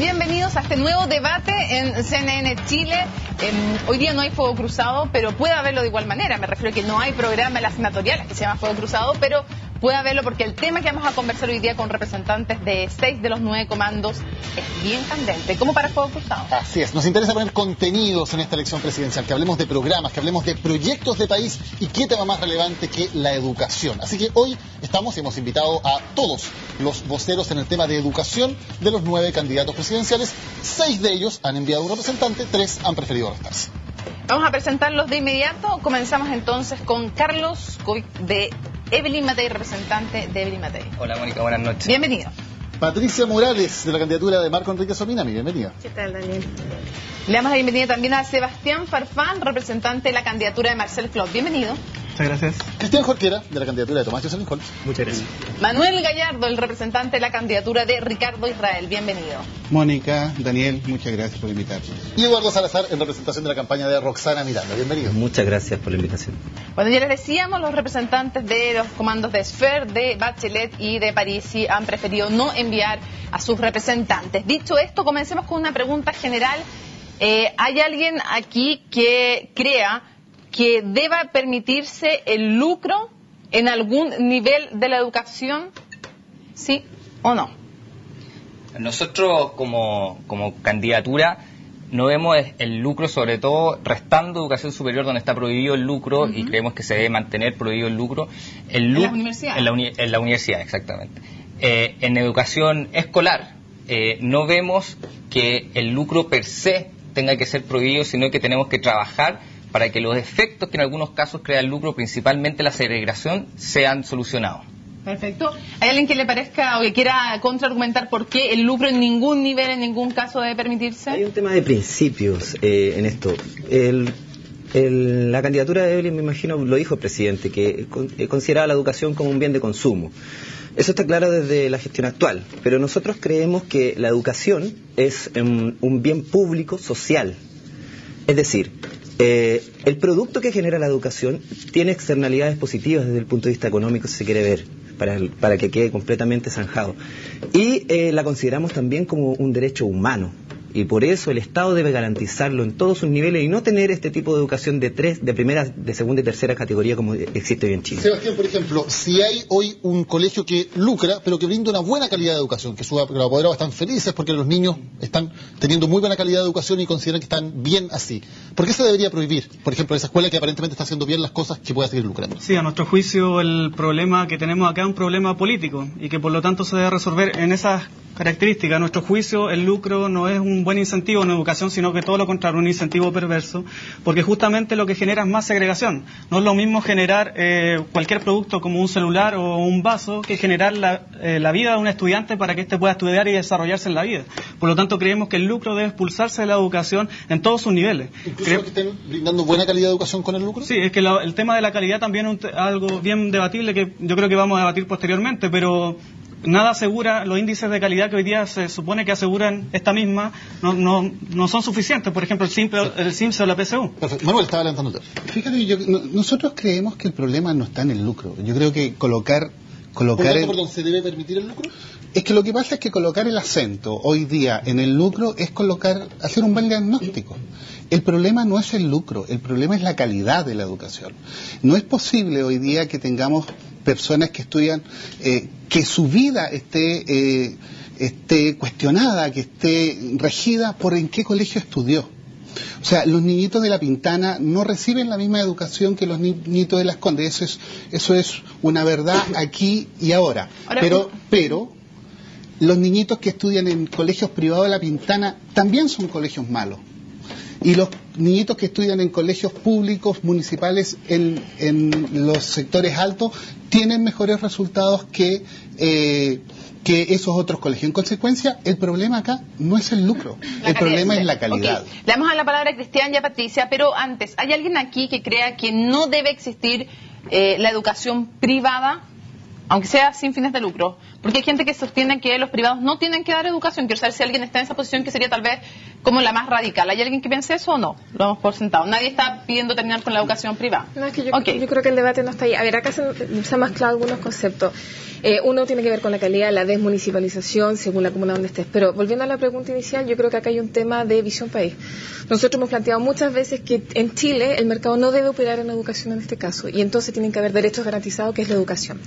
Bienvenidos a este nuevo debate en CNN Chile. Hoy día no hay fuego cruzado, pero puede haberlo de igual manera. Me refiero a que no hay programa en las senatoriales que se llama fuego cruzado, pero puede haberlo porque el tema que vamos a conversar hoy día con representantes de 6 de los 9 comandos es bien candente. ¿Cómo para fuego cruzado? Así es, nos interesa poner contenidos en esta elección presidencial, que hablemos de programas, que hablemos de proyectos de país y qué tema más relevante que la educación. Así que hoy hemos invitado a todos los voceros en el tema de educación de los 9 candidatos presidenciales. 6 de ellos han enviado un representante, 3 han preferido restarse. Vamos a presentarlos de inmediato. Comenzamos entonces con Carlos Coy de Evelyn Matei, representante de Evelyn Matei. Hola Mónica, buenas noches. Bienvenido. Patricia Morales, de la candidatura de Marco Enrique Sominami, bienvenida. ¿Qué tal, Daniel? Le damos la bienvenida también a Sebastián Farfán, representante de la candidatura de Marcel Clot. Bienvenido. Muchas gracias. Cristian Jorquera, de la candidatura de Tomás Jocelyn Holtz. Muchas gracias. Manuel Gallardo, el representante de la candidatura de Ricardo Israel. Bienvenido. Mónica, Daniel, muchas gracias por invitarme. Y Eduardo Salazar, en representación de la campaña de Roxana Miranda. Bienvenido. Muchas gracias por la invitación. Bueno, ya les decíamos, los representantes de los comandos de Esfer, de Bachelet y de Parisi han preferido no enviar a sus representantes. Dicho esto, comencemos con una pregunta general. ¿Hay alguien aquí que crea que deba permitirse el lucro en algún nivel de la educación? ¿Sí o no? Nosotros como candidatura no vemos el lucro, sobre todo restando educación superior donde está prohibido el lucro, y creemos que se debe mantener prohibido el lucro. ¿En las universidades? En la universidad, exactamente. En educación escolar no vemos que el lucro per se tenga que ser prohibido, sino que tenemos que trabajar para que los efectos que en algunos casos crea el lucro, principalmente la segregación, sean solucionados. Perfecto. ¿Hay alguien que le parezca o que quiera contraargumentar por qué el lucro en ningún nivel, en ningún caso debe permitirse? Hay un tema de principios en esto. La candidatura de Evelyn, me imagino, lo dijo el presidente, que consideraba la educación como un bien de consumo. Eso está claro desde la gestión actual, pero nosotros creemos que la educación es un bien público social. Es decir, el producto que genera la educación tiene externalidades positivas desde el punto de vista económico, si se quiere ver, para que quede completamente zanjado. Y la consideramos también como un derecho humano. Y por eso el Estado debe garantizarlo en todos sus niveles y no tener este tipo de educación de primera, de segunda y tercera categoría como existe hoy en Chile. Sebastián, por ejemplo, si hay hoy un colegio que lucra, pero que brinda una buena calidad de educación, que sus apoderados están felices porque los niños están teniendo muy buena calidad de educación y consideran que están bien así, ¿por qué se debería prohibir, por ejemplo, esa escuela que aparentemente está haciendo bien las cosas, que pueda seguir lucrando? Sí, a nuestro juicio el problema que tenemos acá es un problema político y que por lo tanto se debe resolver en esas características. A nuestro juicio el lucro no es un buen incentivo en educación, sino que todo lo contrario, un incentivo perverso, porque justamente lo que genera es más segregación. No es lo mismo generar cualquier producto como un celular o un vaso que generar la vida de un estudiante para que éste pueda estudiar y desarrollarse en la vida. Por lo tanto, creemos que el lucro debe expulsarse de la educación en todos sus niveles. ¿Incluso los que estén brindando buena calidad de educación con el lucro? Sí, es que el tema de la calidad también es algo bien debatible que yo creo que vamos a debatir posteriormente, pero nada asegura, los índices de calidad que hoy día se supone que aseguran esta misma, no son suficientes. Por ejemplo, el CIMSE o la PSU. Perfecto. Manuel, estaba adelantándote. Fíjate, nosotros creemos que el problema no está en el lucro. Yo creo que colocar ¿se debe permitir el lucro? Es que lo que pasa es que colocar el acento hoy día en el lucro es hacer un buen diagnóstico. El problema no es el lucro, el problema es la calidad de la educación. No es posible hoy día que tengamos personas que estudian, que su vida esté cuestionada, que esté regida por en qué colegio estudió. O sea, los niñitos de La Pintana no reciben la misma educación que los niñitos de Las Condes. Eso es una verdad aquí y ahora. Pero los niñitos que estudian en colegios privados de La Pintana también son colegios malos. Y los niñitos que estudian en colegios públicos, municipales, en los sectores altos, tienen mejores resultados que esos otros colegios. En consecuencia, el problema acá no es el lucro, el problema es la calidad. Okay. Le damos a la palabra a Cristian y a Patricia, pero antes, ¿hay alguien aquí que crea que no debe existir la educación privada, aunque sea sin fines de lucro? Porque hay gente que sostiene que los privados no tienen que dar educación. Quiero saber si alguien está en esa posición, que sería tal vez como la más radical. ¿Hay alguien que piense eso o no? Lo damos por sentado. Nadie está pidiendo terminar con la educación privada. No, es que yo creo que el debate no está ahí. A ver, acá se han mezclado algunos conceptos. Uno tiene que ver con la calidad, la desmunicipalización, según la comuna donde estés. Pero volviendo a la pregunta inicial, yo creo que acá hay un tema de visión país. Nosotros hemos planteado muchas veces que en Chile el mercado no debe operar en educación en este caso, y entonces tienen que haber derechos garantizados, que es la educación.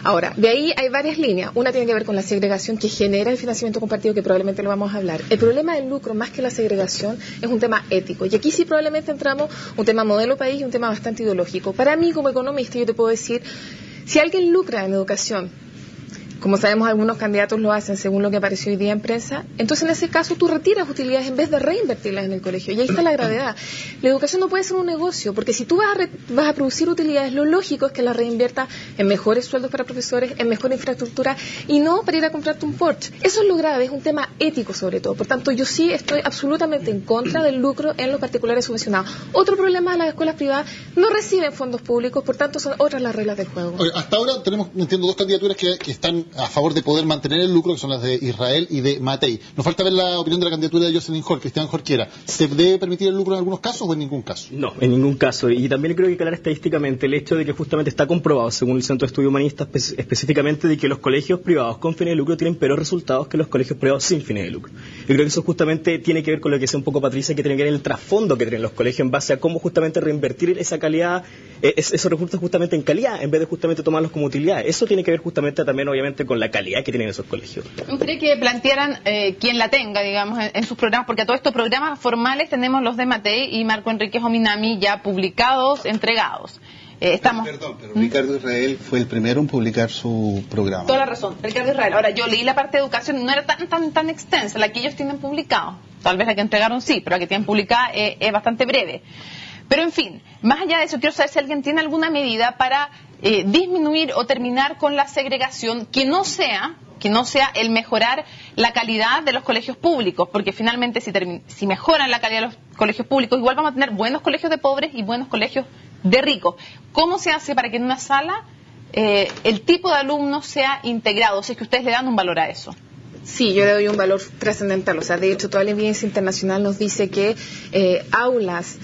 Ahora, de ahí hay varias líneas. Una tiene que ver con la segregación que genera el financiamiento compartido, que probablemente lo vamos a hablar. El problema del lucro, más que la segregación, es un tema ético. Y aquí sí probablemente entramos un tema modelo país y un tema bastante ideológico. Para mí, como economista, yo te puedo decir, si alguien lucra en educación, como sabemos algunos candidatos lo hacen según lo que apareció hoy día en prensa, entonces en ese caso tú retiras utilidades en vez de reinvertirlas en el colegio, y ahí está la gravedad. La educación no puede ser un negocio, porque si tú vas a producir utilidades, lo lógico es que las reinviertas en mejores sueldos para profesores, en mejor infraestructura, y no para ir a comprarte un Porsche. Eso es lo grave, es un tema ético sobre todo. Por tanto, yo sí estoy absolutamente en contra del lucro en los particulares subvencionados. Otro problema es las escuelas privadas no reciben fondos públicos, por tanto son otras las reglas del juego. Oye, hasta ahora tenemos, entiendo, dos candidaturas que están a favor de poder mantener el lucro, que son las de Israel y de Matei. Nos falta ver la opinión de la candidatura de Jocelyn Hall, Cristian Jorquera. ¿Se debe permitir el lucro en algunos casos o en ningún caso? No, en ningún caso. Y también creo que aclarar estadísticamente el hecho de que justamente está comprobado, según el Centro de Estudio Humanista, específicamente de que los colegios privados con fines de lucro tienen peores resultados que los colegios privados sin fines de lucro. Yo creo que eso justamente tiene que ver con lo que decía un poco Patricia, que tiene que ver el trasfondo que tienen los colegios en base a cómo justamente reinvertir esa calidad, esos recursos justamente en calidad, en vez de justamente tomarlos como utilidades. Eso tiene que ver justamente también, obviamente, con la calidad que tienen esos colegios. Me gustaría que plantearan quien la tenga, digamos, en sus programas, porque a todos estos programas formales tenemos los de Matei y Marco Enríquez Ominami ya publicados, entregados. Perdón, pero Ricardo Israel fue el primero en publicar su programa. Toda la razón, Ricardo Israel. Ahora, yo leí la parte de educación, no era tan extensa, la que ellos tienen publicado. Tal vez la que entregaron sí, pero la que tienen publicada es bastante breve. Pero en fin, más allá de eso, quiero saber si alguien tiene alguna medida para disminuir o terminar con la segregación que no sea el mejorar la calidad de los colegios públicos, porque finalmente si mejoran la calidad de los colegios públicos, igual vamos a tener buenos colegios de pobres y buenos colegios de ricos. ¿Cómo se hace para que en una sala el tipo de alumnos sea integrado? Si es que ustedes le dan un valor a eso. Sí, yo le doy un valor trascendental. O sea, de hecho, toda la evidencia internacional nos dice que aulas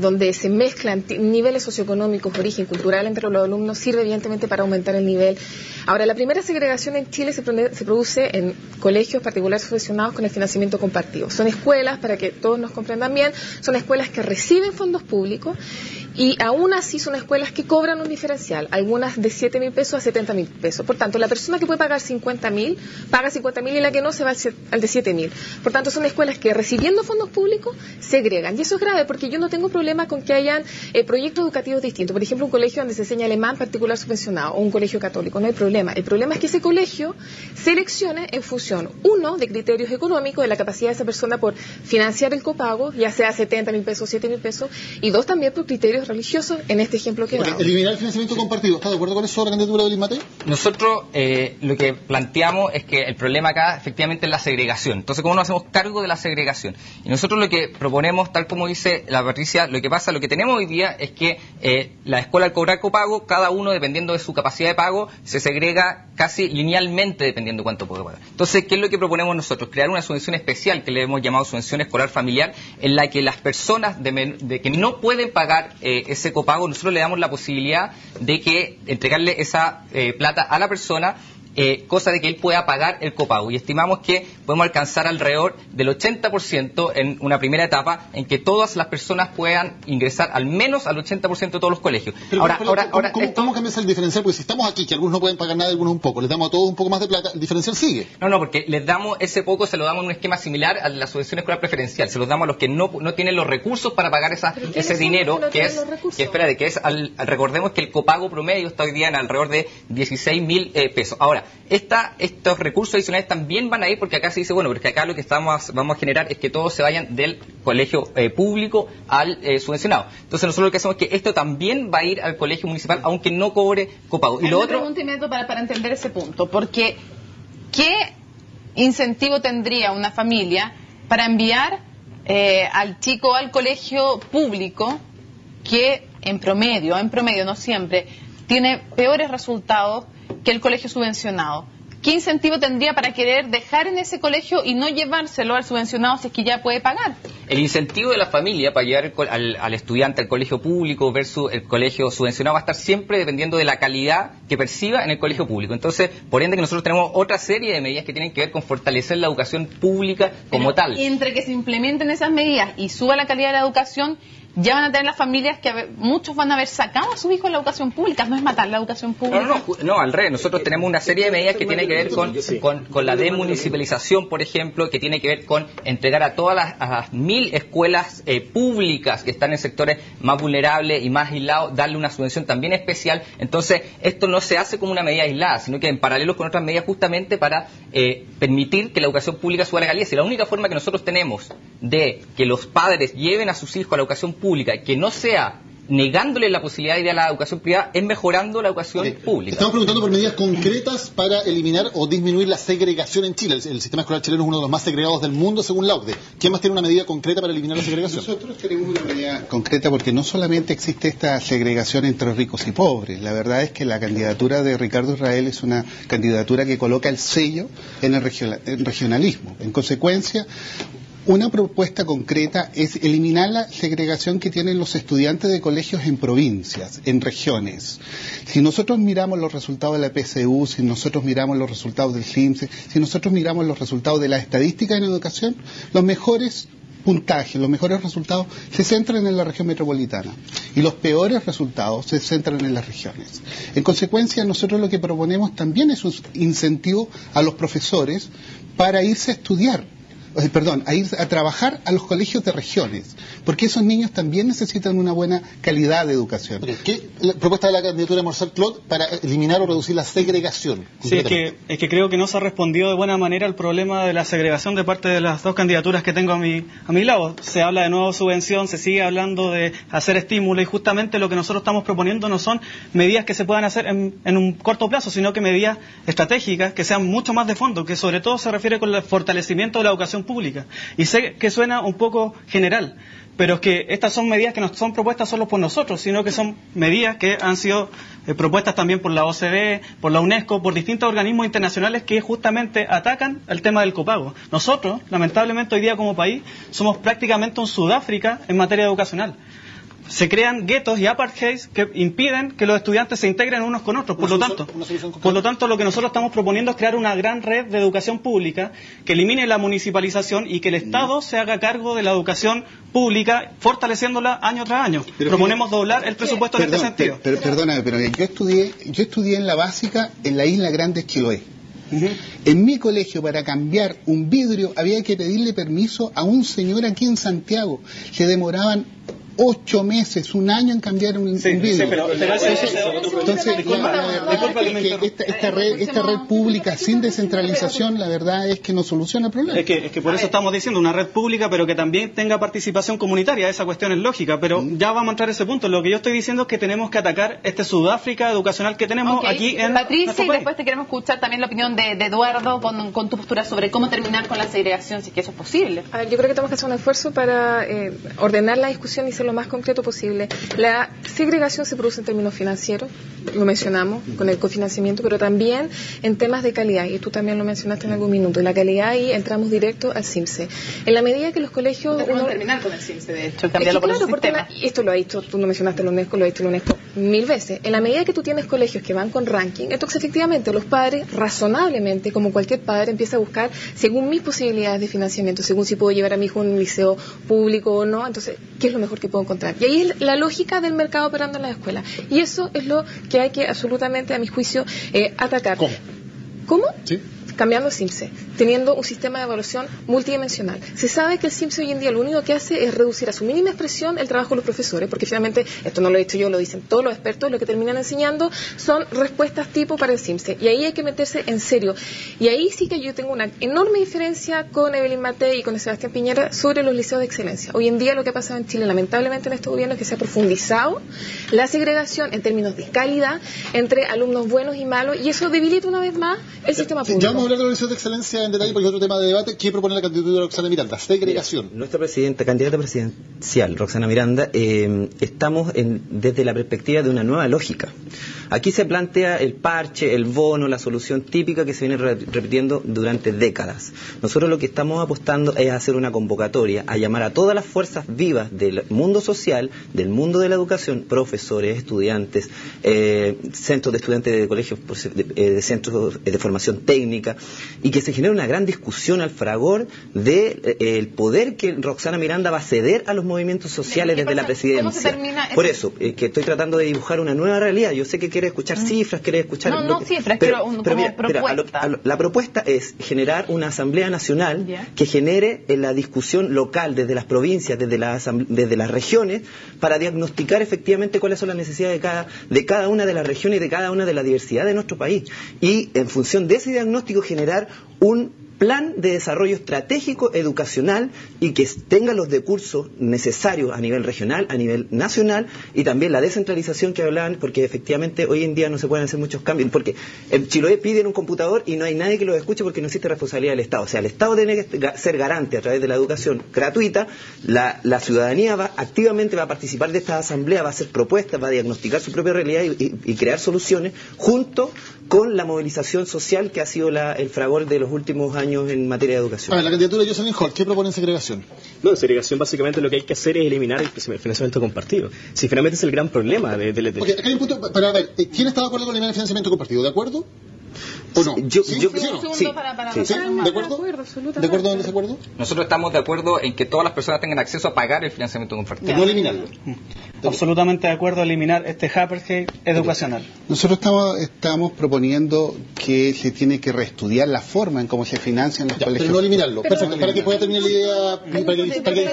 donde se mezclan niveles socioeconómicos, origen cultural entre los alumnos, sirve evidentemente para aumentar el nivel. Ahora, la primera segregación en Chile se produce en colegios particulares subvencionados con el financiamiento compartido. Son escuelas, para que todos nos comprendan bien, son escuelas que reciben fondos públicos y aún así son escuelas que cobran un diferencial, algunas de 7.000 pesos a 70.000 pesos. Por tanto, la persona que puede pagar 50.000, paga 50.000 y la que no se va al de 7.000. Por tanto, son escuelas que recibiendo fondos públicos segregan. Y eso es grave porque yo no tengo problema con que hayan proyectos educativos distintos. Por ejemplo, un colegio donde se enseña alemán particular subvencionado o un colegio católico. No hay problema. El problema es que ese colegio seleccione en función, uno, de criterios económicos, de la capacidad de esa persona por financiar el copago, ya sea 70.000 pesos, 7.000 pesos, y dos, también por criterios religiosos, en este ejemplo que he dado. Eliminar el financiamiento compartido. ¿Está de acuerdo con eso la candidatura de Luis Matei? Nosotros lo que planteamos es que el problema acá efectivamente es la segregación. Entonces, ¿cómo nos hacemos cargo de la segregación? Y nosotros lo que proponemos, tal como dice la Patricia, lo que tenemos hoy día es que la escuela al cobrar copago, cada uno dependiendo de su capacidad de pago, se segrega casi linealmente dependiendo de cuánto puede pagar. Entonces, ¿qué es lo que proponemos nosotros? Crear una subvención especial que le hemos llamado subvención escolar familiar, en la que las personas de que no pueden pagar ese copago, nosotros le damos la posibilidad de que entregarle esa plata a la persona, cosa de que él pueda pagar el copago. Y estimamos que podemos alcanzar alrededor del 80% en una primera etapa, en que todas las personas puedan ingresar al menos al 80% de todos los colegios. Pero, ¿cómo cambias el diferencial? Porque si estamos aquí, que algunos no pueden pagar nada, algunos un poco, les damos a todos un poco más de plata, el diferencial sigue. No, porque les damos ese poco, se lo damos en un esquema similar a la subvención escolar preferencial. Se los damos a los que no tienen los recursos para pagar ese dinero, recordemos que el copago promedio está hoy día en alrededor de 16.000 pesos. Ahora, estos recursos adicionales también van a ir, porque acá se dice, bueno, porque acá lo que vamos a generar es que todos se vayan del colegio público al subvencionado. Entonces nosotros lo que hacemos es que esto también va a ir al colegio municipal, aunque no cobre copago. Y lo otro... pregunta inmediato para entender ese punto, porque ¿qué incentivo tendría una familia para enviar al chico al colegio público que en promedio, no siempre, tiene peores resultados que el colegio subvencionado? ¿qué incentivo tendría para querer dejar en ese colegio y no llevárselo al subvencionado si es que ya puede pagar? El incentivo de la familia para llevar al estudiante al colegio público versus el colegio subvencionado va a estar siempre dependiendo de la calidad que perciba en el colegio público. Entonces, por ende que nosotros tenemos otra serie de medidas que tienen que ver con fortalecer la educación pública como tal. Y entre que se implementen esas medidas y suba la calidad de la educación, ya van a tener las familias que muchos van a haber sacado a sus hijos de la educación pública. No es matar la educación pública. No, al revés. Nosotros tenemos una serie de medidas que tienen que ver con la desmunicipalización, por ejemplo, que tiene que ver con entregar a todas las 1000 escuelas públicas que están en sectores más vulnerables y más aislados, darle una subvención también especial. Entonces, esto no se hace como una medida aislada, sino que en paralelo con otras medidas justamente para permitir que la educación pública suba la calidad. Si la única forma que nosotros tenemos de que los padres lleven a sus hijos a la educación pública, que no sea negándole la posibilidad de ir a la educación privada, es mejorando la educación pública. Estamos preguntando por medidas concretas para eliminar o disminuir la segregación en Chile. El sistema escolar chileno es uno de los más segregados del mundo, según la OCDE. ¿Quién más tiene una medida concreta para eliminar la segregación? Nosotros tenemos una medida concreta porque no solamente existe esta segregación entre ricos y pobres. La verdad es que la candidatura de Ricardo Israel es una candidatura que coloca el sello en el regionalismo. En consecuencia, una propuesta concreta es eliminar la segregación que tienen los estudiantes de colegios en provincias, en regiones. Si nosotros miramos los resultados de la PSU, si nosotros miramos los resultados del CIMSE, si nosotros miramos los resultados de la estadística en educación, los mejores puntajes, los mejores resultados se centran en la región metropolitana y los peores resultados se centran en las regiones. En consecuencia, nosotros lo que proponemos también es un incentivo a los profesores para irse a estudiar, a ir a trabajar a los colegios de regiones, porque esos niños también necesitan una buena calidad de educación. ¿Qué la propuesta de la candidatura de Marcel Clot para eliminar o reducir la segregación? Sí, es que creo que no se ha respondido de buena manera al problema de la segregación de parte de las dos candidaturas que tengo a mi lado. Se habla de nueva subvención, se sigue hablando de hacer estímulo, y justamente lo que nosotros estamos proponiendo no son medidas que se puedan hacer en un corto plazo, sino que medidas estratégicas que sean mucho más de fondo, que sobre todo se refiere con el fortalecimiento de la educación pública. Y sé que suena un poco general, pero es que estas son medidas que no son propuestas solo por nosotros, sino que son medidas que han sido propuestas también por la OCDE, por la UNESCO, por distintos organismos internacionales que justamente atacan el tema del copago. Nosotros, lamentablemente hoy día como país, somos prácticamente un Sudáfrica en materia educacional. Se crean guetos y apartheids que impiden que los estudiantes se integren unos con otros. Por lo tanto, lo que nosotros estamos proponiendo es crear una gran red de educación pública que elimine la municipalización y que el Estado se haga cargo de la educación pública, fortaleciéndola año tras año. Proponemos doblar el presupuesto en este sentido. Perdóname, pero yo estudié en la básica en la Isla Grande Chiloé. En mi colegio, para cambiar un vidrio, había que pedirle permiso a un señor aquí en Santiago. Se demoraban 8 meses, un año en cambiar un vidrio. Entonces, esta red pública sin descentralización, la verdad es que no soluciona el problema. Es que por eso estamos diciendo una red pública, pero que también tenga participación comunitaria. Esa cuestión es lógica, pero ya vamos a entrar a ese punto. Lo que yo estoy diciendo es que tenemos que atacar este Sudáfrica educacional que tenemos aquí en Patricia, y después te queremos escuchar también la opinión de Eduardo con tu postura sobre cómo terminar con la segregación, si es que eso es posible. A ver, yo creo que tenemos que hacer un esfuerzo para ordenar la discusión y ser lo más concreto posible. La segregación se produce en términos financieros, lo mencionamos, con el cofinanciamiento, pero también en temas de calidad, y tú también lo mencionaste en algún minuto. En la calidad ahí entramos directo al CIMSE. En la medida que los colegios... terminar con el CIMSE, de hecho, cambiarlo por el sistema. Esto lo ha dicho, tú no mencionaste la UNESCO, lo ha dicho la UNESCO 1000 veces. En la medida que tú tienes colegios que van con ranking, entonces efectivamente los padres, razonablemente, como cualquier padre, empieza a buscar según mis posibilidades de financiamiento, según si puedo llevar a mi hijo a un liceo público o no, entonces, ¿qué es lo mejor que puedo encontrar? Y ahí es la lógica del mercado operando en las escuelas. Y eso es lo que hay que absolutamente, a mi juicio, atacar. ¿Cómo? Sí. Cambiando el CIMSE, teniendo un sistema de evaluación multidimensional. Se sabe que el CIMSE hoy en día lo único que hace es reducir a su mínima expresión el trabajo de los profesores, porque finalmente, esto no lo he dicho yo, lo dicen todos los expertos, lo que terminan enseñando son respuestas tipo para el CIMSE. Y ahí hay que meterse en serio. Y ahí sí que yo tengo una enorme diferencia con Evelyn Matei y con Sebastián Piñera sobre los liceos de excelencia. Hoy en día lo que ha pasado en Chile, lamentablemente en este gobierno, es que se ha profundizado la segregación en términos de calidad entre alumnos buenos y malos, y eso debilita una vez más el sistema público. hablar de la Universidad de Excelencia en detalle porque es otro tema de debate. ¿Qué propone la candidatura de Roxana Miranda? Segregación. Nuestra candidata presidencial, Roxana Miranda, estamos desde la perspectiva de una nueva lógica. Aquí se plantea el parche, el bono, la solución típica que se viene repitiendo durante décadas. Nosotros lo que estamos apostando es hacer una convocatoria, a llamar a todas las fuerzas vivas del mundo social, del mundo de la educación, profesores, estudiantes, centros de estudiantes de colegios, de centros de formación técnica, y que se genere una gran discusión al fragor del poder que Roxana Miranda va a ceder a los movimientos sociales desde la presidencia. ¿Cómo se termina Por eso, que estoy tratando de dibujar una nueva realidad. Yo sé que quiere escuchar cifras, quiere escuchar... No cifras, pero como propuesta. La propuesta es generar una asamblea nacional que genere la discusión local desde las provincias, desde las regiones, para diagnosticar efectivamente cuáles son las necesidades de cada una de las regiones y de cada una de la diversidad de nuestro país. Y en función de ese diagnóstico generar un plan de desarrollo estratégico educacional y que tenga los recursos necesarios a nivel regional, a nivel nacional, y también la descentralización que hablaban, porque efectivamente hoy en día no se pueden hacer muchos cambios, porque en Chiloé piden un computador y no hay nadie que lo escuche porque no existe responsabilidad del Estado. O sea, el Estado tiene que ser garante a través de la educación gratuita, la ciudadanía activamente va a participar de esta asamblea, va a hacer propuestas, va a diagnosticar su propia realidad y crear soluciones junto con la movilización social que ha sido el fragor de los últimos años en materia de educación. A ver, la candidatura de Jocelyn Hall, ¿qué propone en segregación? No, en segregación básicamente lo que hay que hacer es eliminar el financiamiento compartido. Si finalmente es el gran problema de... Okay, acá hay un punto, para ver, ¿quién está de acuerdo con eliminar el financiamiento compartido? ¿De acuerdo? ¿O no? Yo ¿Sí? ¿Sí? ¿De acuerdo? ¿De acuerdo o en desacuerdo? Nosotros estamos de acuerdo en que todas las personas tengan acceso a pagar el financiamiento compartido. No eliminarlo. Absolutamente de acuerdo a eliminar este apartheid educacional. Nosotros estamos proponiendo que se tiene que reestudiar la forma en cómo se financian los colegios. Pero no eliminarlo. Perfecto, para que pueda terminar la idea, para que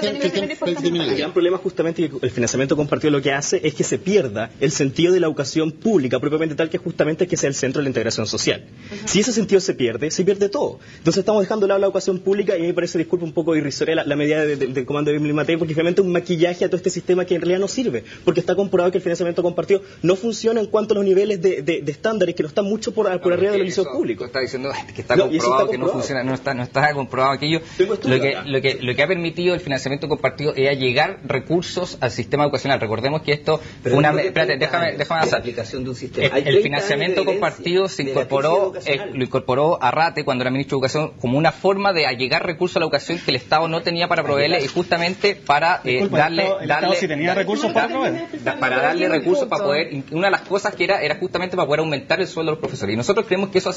termine la El idea. gran problema es justamente que el financiamiento compartido lo que hace es que se pierda el sentido de la educación pública propiamente tal, que justamente es que sea el centro de la integración social. Si ese sentido se pierde todo. Entonces estamos dejando de lado la educación pública y a mí me parece, disculpa, un poco irrisoria la medida del comando de Emily Matei, porque realmente es un maquillaje a todo este sistema que en realidad no sirve, porque está comprobado que el financiamiento compartido no funciona en cuanto a los niveles de estándares, que no están mucho por arriba de los liceos públicos. Está diciendo que está comprobado que no funciona, no está comprobado aquello. Lo que ha permitido el financiamiento compartido es llegar recursos al sistema educacional. Recordemos que esto fue una... Espérate, déjame hacer. Aplicación de un sistema. El financiamiento compartido se lo incorporó Arrate cuando era ministro de Educación como una forma de allegar recursos a la educación que el Estado no tenía para proveerle, y justamente para darle recursos para proveer. Para darle recursos para poder, una de las cosas que era justamente para poder aumentar el sueldo de los profesores, y nosotros creemos que eso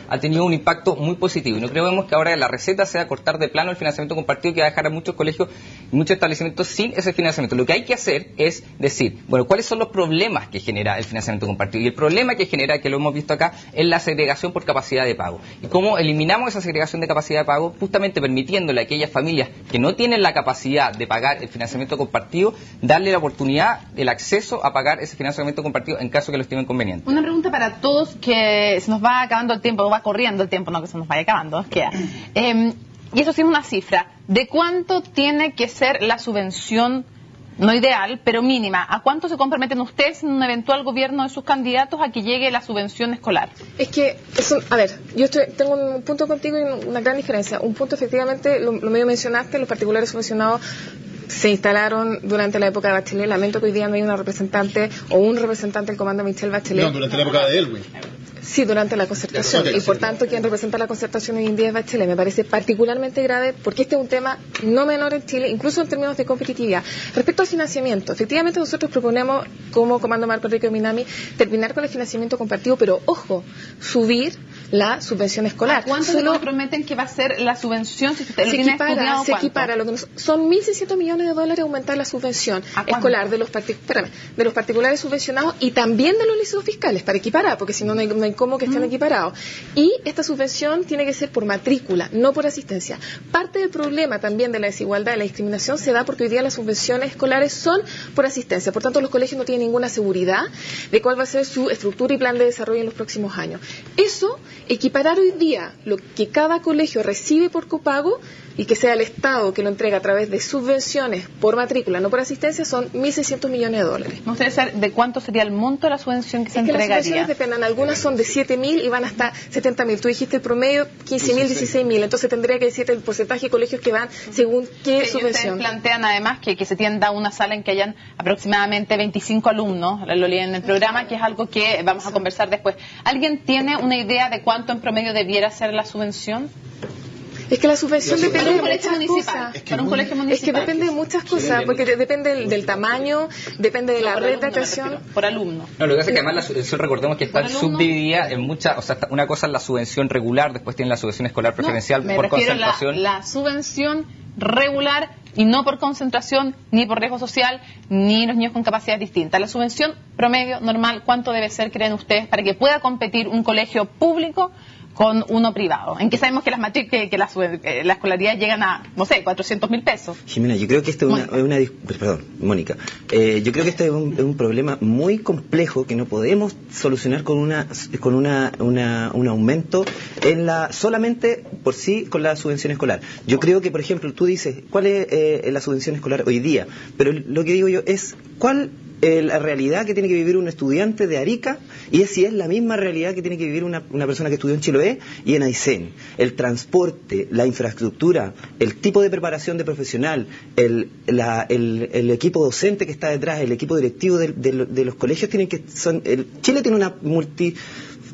ha tenido un impacto muy positivo, y no creemos que ahora la receta sea cortar de plano el financiamiento compartido, que va a dejar a muchos colegios y muchos establecimientos sin ese financiamiento. Lo que hay que hacer es decir, bueno, ¿cuáles son los problemas que genera el financiamiento compartido? Y el problema que genera, que lo hemos visto acá, es la segregación por capacidad de pago. Y cómo eliminamos esa segregación de capacidad de pago, justamente permitiéndole a aquellas familias que no tienen la capacidad de pagar el financiamiento compartido, darle la oportunidad, el acceso a pagar ese financiamiento compartido en caso que lo estimen conveniente. Una pregunta para todos, que se nos va acabando el tiempo, va corriendo el tiempo, no que se nos vaya acabando, nos queda. Y eso sí es una cifra. ¿De cuánto tiene que ser la subvención, no ideal, pero mínima? ¿A cuánto se comprometen ustedes en un eventual gobierno de sus candidatos a que llegue la subvención escolar? Es que, yo tengo un punto contigo y una gran diferencia. Un punto, efectivamente, lo medio mencionaste, los particulares subvencionados se instalaron durante la época de Bachelet. Lamento que hoy día no hay una representante o un representante del comando Michelle Bachelet. No, durante la época de Elwin. Sí, durante la concertación. Y por tanto, quien representa la concertación hoy en día es Bachelet. Me parece particularmente grave porque este es un tema no menor en Chile, incluso en términos de competitividad. Respecto al financiamiento, efectivamente nosotros proponemos, como Comando Marco Enrique Minami, terminar con el financiamiento compartido, pero ojo, subir la subvención escolar. ¿A cuánto se comprometen que va a ser la subvención? Si usted se equipara. Son 1.600 millones de dólares aumentar la subvención escolar de los particulares subvencionados y también de los liceos fiscales, para equiparar, porque si no, no hay cómo que estén equiparados. Y esta subvención tiene que ser por matrícula, no por asistencia. Parte del problema también de la desigualdad y la discriminación se da porque hoy día las subvenciones escolares son por asistencia. Por tanto, los colegios no tienen ninguna seguridad de cuál va a ser su estructura y plan de desarrollo en los próximos años. Eso Equiparar hoy día lo que cada colegio recibe por copago y que sea el Estado que lo entrega a través de subvenciones por matrícula, no por asistencia, son 1.600 millones de dólares. Me gustaría saber de cuánto sería el monto de la subvención que se Es que las entregaría. subvenciones dependen, algunas son de 7.000 y van hasta 70.000. Tú dijiste el promedio 15.000, 16.000, entonces tendría que decirte el porcentaje de colegios que van según qué Sí, subvención. ustedes plantean además que se tienda una sala en que hayan aproximadamente 25 alumnos, lo leí en el programa, que es algo que vamos a conversar después. ¿Alguien tiene una idea de cuánto en promedio debiera ser la subvención? Es que la subvención depende Para de un colegio muchas municipal. cosas. Para un colegio Es que municipal. depende de muchas cosas, porque depende del tamaño, depende de la Por red de alumno, me atención. refiero, por alumno. No, lo que pasa es que además la subvención, recordemos que está ¿Por alumno? subdividida en muchas, o sea, una cosa es la subvención regular, después tiene la subvención escolar preferencial No, me por refiero a concentración. la subvención regular y no por concentración, ni por riesgo social, ni los niños con capacidades distintas. La subvención promedio, normal, ¿cuánto debe ser, creen ustedes, para que pueda competir un colegio público con uno privado? En que sabemos que la escolaridad llegan a, no sé, 400.000 pesos. Jimena, yo creo que esto es perdón, Mónica. Yo creo que este es un problema muy complejo que no podemos solucionar con un aumento solamente por sí con la subvención escolar. Yo creo que, por ejemplo, tú dices, ¿cuál es la subvención escolar hoy día? Pero lo que digo yo es, ¿cuál la realidad que tiene que vivir un estudiante de Arica y si es la misma realidad que tiene que vivir una persona que estudió en Chiloé y en Aysén? El transporte, la infraestructura, el tipo de preparación de profesional, el equipo docente que está detrás, el equipo directivo de los colegios Chile tiene una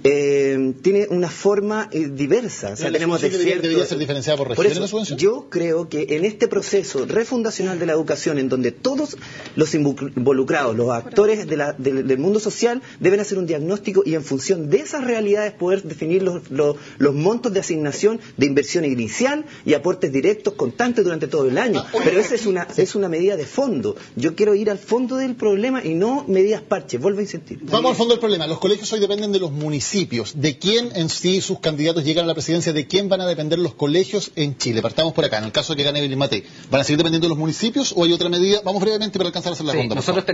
tiene una forma diversa. O sea, tenemos debería ser diferenciada por regiones la subvención. Yo creo que en este proceso refundacional de la educación, en donde todos los involucrados, los actores del mundo social, deben hacer un diagnóstico y en función de esas realidades poder definir los montos de asignación de inversión inicial y aportes directos constantes durante todo el año. Pero esa es una medida de fondo. Yo quiero ir al fondo del problema y no medidas parches. Vuelvo a insistir. Vamos al fondo del problema. Los colegios hoy dependen de los municipios. ¿De quién en sí sus candidatos llegan a la presidencia? ¿De quién van a depender los colegios en Chile? Partamos por acá. En el caso de que gane Evelyn Matei, ¿van a seguir dependiendo de los municipios o hay otra medida? Vamos brevemente para alcanzar a hacer la ronda. Nosotros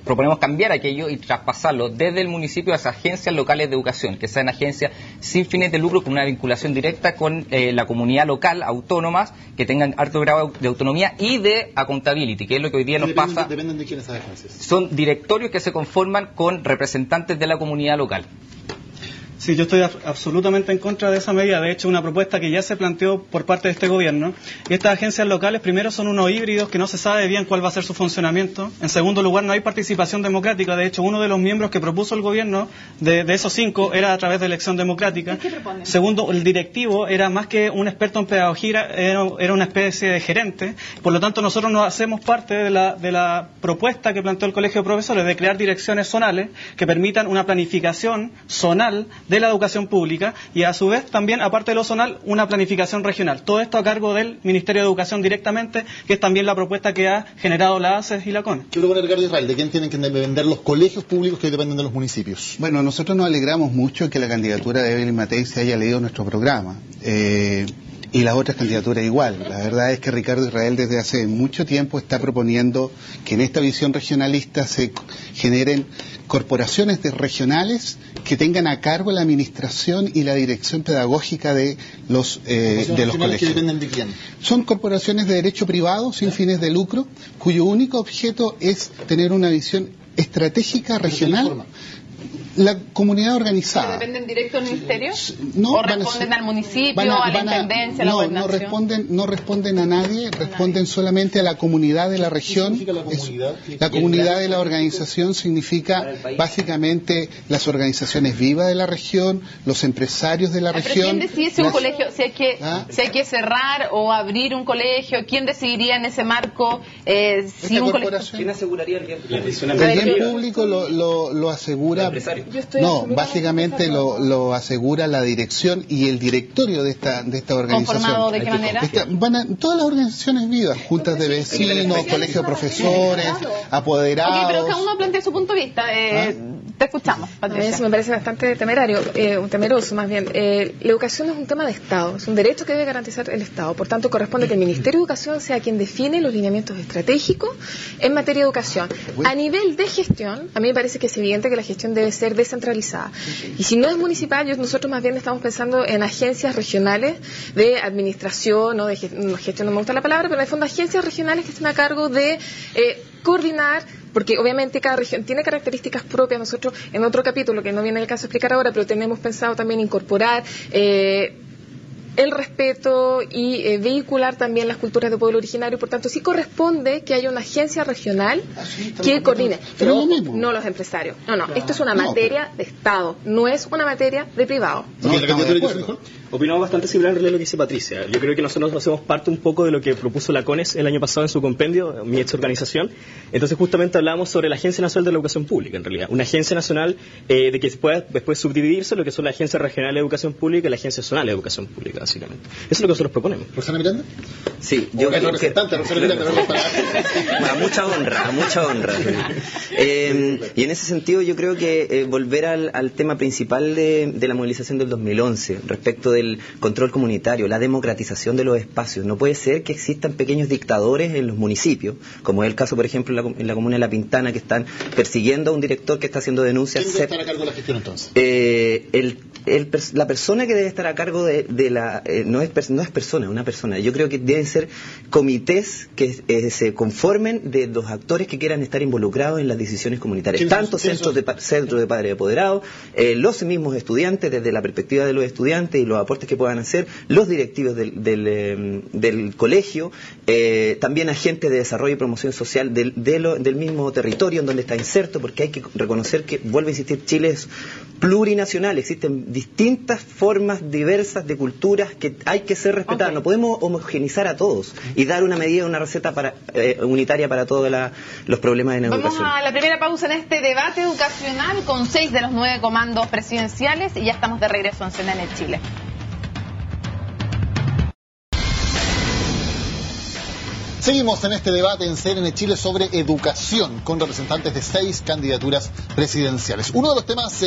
proponemos cambiar aquello y traspasarlo desde el municipio a las agencias locales de educación, que sean agencias sin fines de lucro con una vinculación directa con la comunidad local, autónomas, que tengan alto grado de autonomía y de accountability, que es lo que hoy día nos pasa. ¿Dependen de quiénes esas agencias? Son directorios que se conforman con representantes de la comunidad local. Sí, yo estoy absolutamente en contra de esa medida. De hecho, una propuesta que ya se planteó por parte de este gobierno. Y estas agencias locales, primero, son unos híbridos que no se sabe bien cuál va a ser su funcionamiento. En segundo lugar, no hay participación democrática. De hecho, uno de los miembros que propuso el gobierno de esos 5 era a través de elección democrática. ¿Qué proponen? Segundo, el directivo era más que un experto en pedagogía, era una especie de gerente. Por lo tanto, nosotros no hacemos parte de la propuesta que planteó el Colegio de Profesores de crear direcciones zonales que permitan una planificación zonal de la educación pública y a su vez también, aparte de lo zonal, una planificación regional. Todo esto a cargo del Ministerio de Educación directamente, que es también la propuesta que ha generado la ACES y la CONE. Quiero poner Ricardo Israel, ¿de quién tienen que depender los colegios públicos que hoy dependen de los municipios? Bueno, nosotros nos alegramos mucho que la candidatura de Evelyn Matei se haya leído nuestro programa. Y las otras candidaturas igual. La verdad es que Ricardo Israel desde hace mucho tiempo está proponiendo que en esta visión regionalista se generen corporaciones regionales que tengan a cargo la administración y la dirección pedagógica de los colegios. ¿Que dependen de quién? Son corporaciones de derecho privado sin fines de lucro, cuyo único objeto es tener una visión estratégica regional. La comunidad organizada. ¿Dependen directo del ministerio? No, ¿O responden al municipio, a la intendencia, a la gobernación? No responden a nadie, responden solamente a la comunidad de la región. ¿Qué significa la comunidad? La comunidad de la organización significa básicamente las organizaciones vivas de la región, los empresarios de la región. ¿Quién decide si un colegio, si hay que cerrar o abrir un colegio? ¿Quién decidiría en ese marco si un colegio? ¿Quién aseguraría el bien público? El bien público lo asegura. No, básicamente lo asegura la dirección y el directorio de esta organización. ¿Conformado de qué manera? Todas las organizaciones vivas, juntas de vecinos, colegios de profesores, apoderados. Ok, pero cada uno plantea su punto de vista. Te escuchamos, A mí Patricia. eso me parece bastante temerario, temeroso más bien. La educación es un tema de Estado, es un derecho que debe garantizar el Estado. Por tanto, corresponde que el Ministerio de Educación sea quien define los lineamientos estratégicos en materia de educación. A nivel de gestión, a mí me parece que es evidente que la gestión debe ser descentralizada. Y si no es municipal, nosotros más bien estamos pensando en agencias regionales de administración, no de gestión, no me gusta la palabra, pero en el fondo agencias regionales que estén a cargo de coordinar, porque obviamente cada región tiene características propias. Nosotros en otro capítulo, que no viene el caso de explicar ahora, pero tenemos pensado también incorporar el respeto y vehicular también las culturas de pueblo originario. Por tanto, sí corresponde que haya una agencia regional que coordine, pero no los empresarios. No, esto es una materia de Estado, no es una materia de privado. Opinamos bastante similar en realidad a lo que dice Patricia. Yo creo que nosotros hacemos parte un poco de lo que propuso la CONES el año pasado en su compendio, mi ex organización. Entonces justamente hablamos sobre la Agencia Nacional de la Educación Pública, en realidad. Una agencia nacional de que pueda después subdividirse lo que son la Agencia Regional de Educación Pública y la Agencia Zonal de Educación Pública, básicamente. Eso es lo que nosotros proponemos. ¿Rosana Miranda? Sí, yo creo que... Rosana Miranda, A mucha honra. Y en ese sentido yo creo que volver al tema principal de la movilización del 2011, respecto del control comunitario, la democratización de los espacios. No puede ser que existan pequeños dictadores en los municipios, como es el caso, por ejemplo, en la comuna de La Pintana, que están persiguiendo a un director que está haciendo denuncias. ¿Quién debe estar a cargo de la gestión entonces? La persona que debe estar a cargo de la... no es persona, una persona. Yo creo que deben ser comités que se conformen de los actores que quieran estar involucrados en las decisiones comunitarias. Tanto centros de padres apoderados, los mismos estudiantes, desde la perspectiva de los estudiantes y los aportes que puedan hacer, los directivos del colegio, también agentes de desarrollo y promoción social del mismo territorio en donde está inserto, porque hay que reconocer que, vuelvo a insistir, Chile es plurinacional, existen distintas formas diversas de culturas que hay que ser respetadas. No podemos homogenizar a todos y dar una medida, una receta unitaria para todos los problemas en educación. Vamos a la primera pausa en este debate educacional con 6 de los 9 comandos presidenciales y ya estamos de regreso en CNN Chile. Seguimos en este debate en CNN Chile sobre educación con representantes de 6 candidaturas presidenciales. Uno de los temas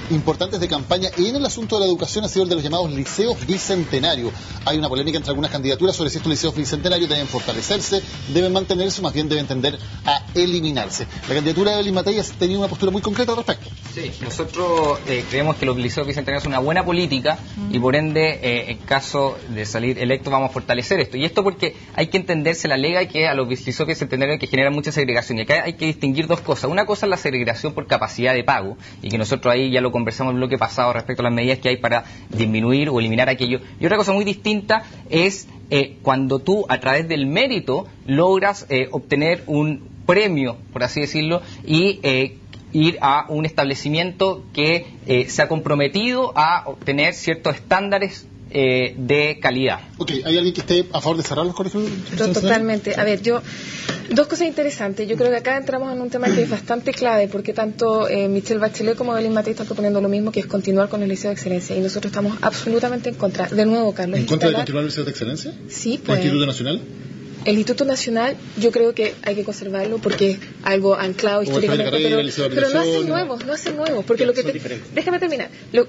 importantes de campaña en el asunto de la educación ha sido el de los llamados liceos bicentenarios. Hay una polémica entre algunas candidaturas sobre si estos liceos bicentenarios deben fortalecerse, deben mantenerse o más bien deben tender a eliminarse. La candidatura de Evelyn Matei ha tenido una postura muy concreta al respecto. Sí, nosotros creemos que los liceos bicentenarios son una buena política y por ende, en caso de salir electo, vamos a fortalecer esto. Y esto porque hay que entender, se le alega que a los liceos bicentenarios que generan mucha segregación. Y acá hay que distinguir dos cosas. Una cosa es la segregación por capacidad de pago, y que nosotros ahí ya lo conversamos en el bloque pasado respecto a las medidas que hay para disminuir o eliminar aquello. Y otra cosa muy distinta es cuando tú, a través del mérito, logras obtener un premio, por así decirlo, y ir a un establecimiento que se ha comprometido a obtener ciertos estándares de calidad. Ok, ¿hay alguien que esté a favor de cerrar los colegios? Totalmente. A ver, dos cosas interesantes. Yo creo que acá entramos en un tema que es bastante clave, porque tanto Michelle Bachelet como Evelyn Matei están proponiendo lo mismo, que es continuar con el liceo de excelencia, y nosotros estamos absolutamente en contra. De nuevo, Carlos. ¿En contra de continuar el liceo de excelencia? Sí, pues. ¿El Instituto Nacional? El Instituto Nacional, yo creo que hay que conservarlo porque es algo anclado históricamente, pero no hacen nuevos, porque déjame terminar. Lo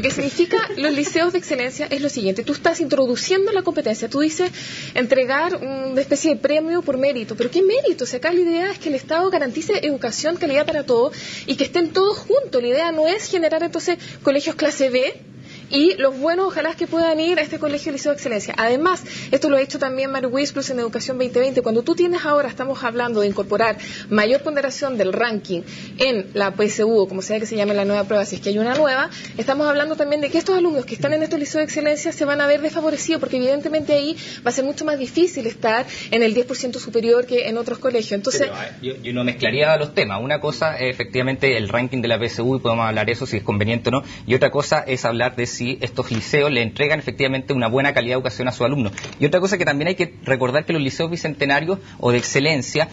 que significa los liceos de excelencia es lo siguiente: tú estás introduciendo la competencia, tú dices entregar una especie de premio por mérito, pero ¿qué mérito? O sea, acá la idea es que el Estado garantice educación, calidad para todos y que estén todos juntos. La idea no es generar entonces colegios clase B, y los buenos ojalá que puedan ir a este colegio liceo de excelencia. Además, esto lo ha hecho también Mario Wisplus en Educación 2020. Cuando tú tienes ahora, estamos hablando de incorporar mayor ponderación del ranking en la PSU, o como sea que se llame la nueva prueba, si es que hay una nueva, estamos hablando también de que estos alumnos que están en estos liceos de excelencia se van a ver desfavorecidos, porque evidentemente ahí va a ser mucho más difícil estar en el 10% superior que en otros colegios. Entonces, yo no mezclaría los temas. Una cosa es efectivamente el ranking de la PSU, y podemos hablar de eso si es conveniente o no, y otra cosa es hablar de si estos liceos le entregan efectivamente una buena calidad de educación a sus alumnos. Y otra cosa que también hay que recordar, que los liceos bicentenarios o de excelencia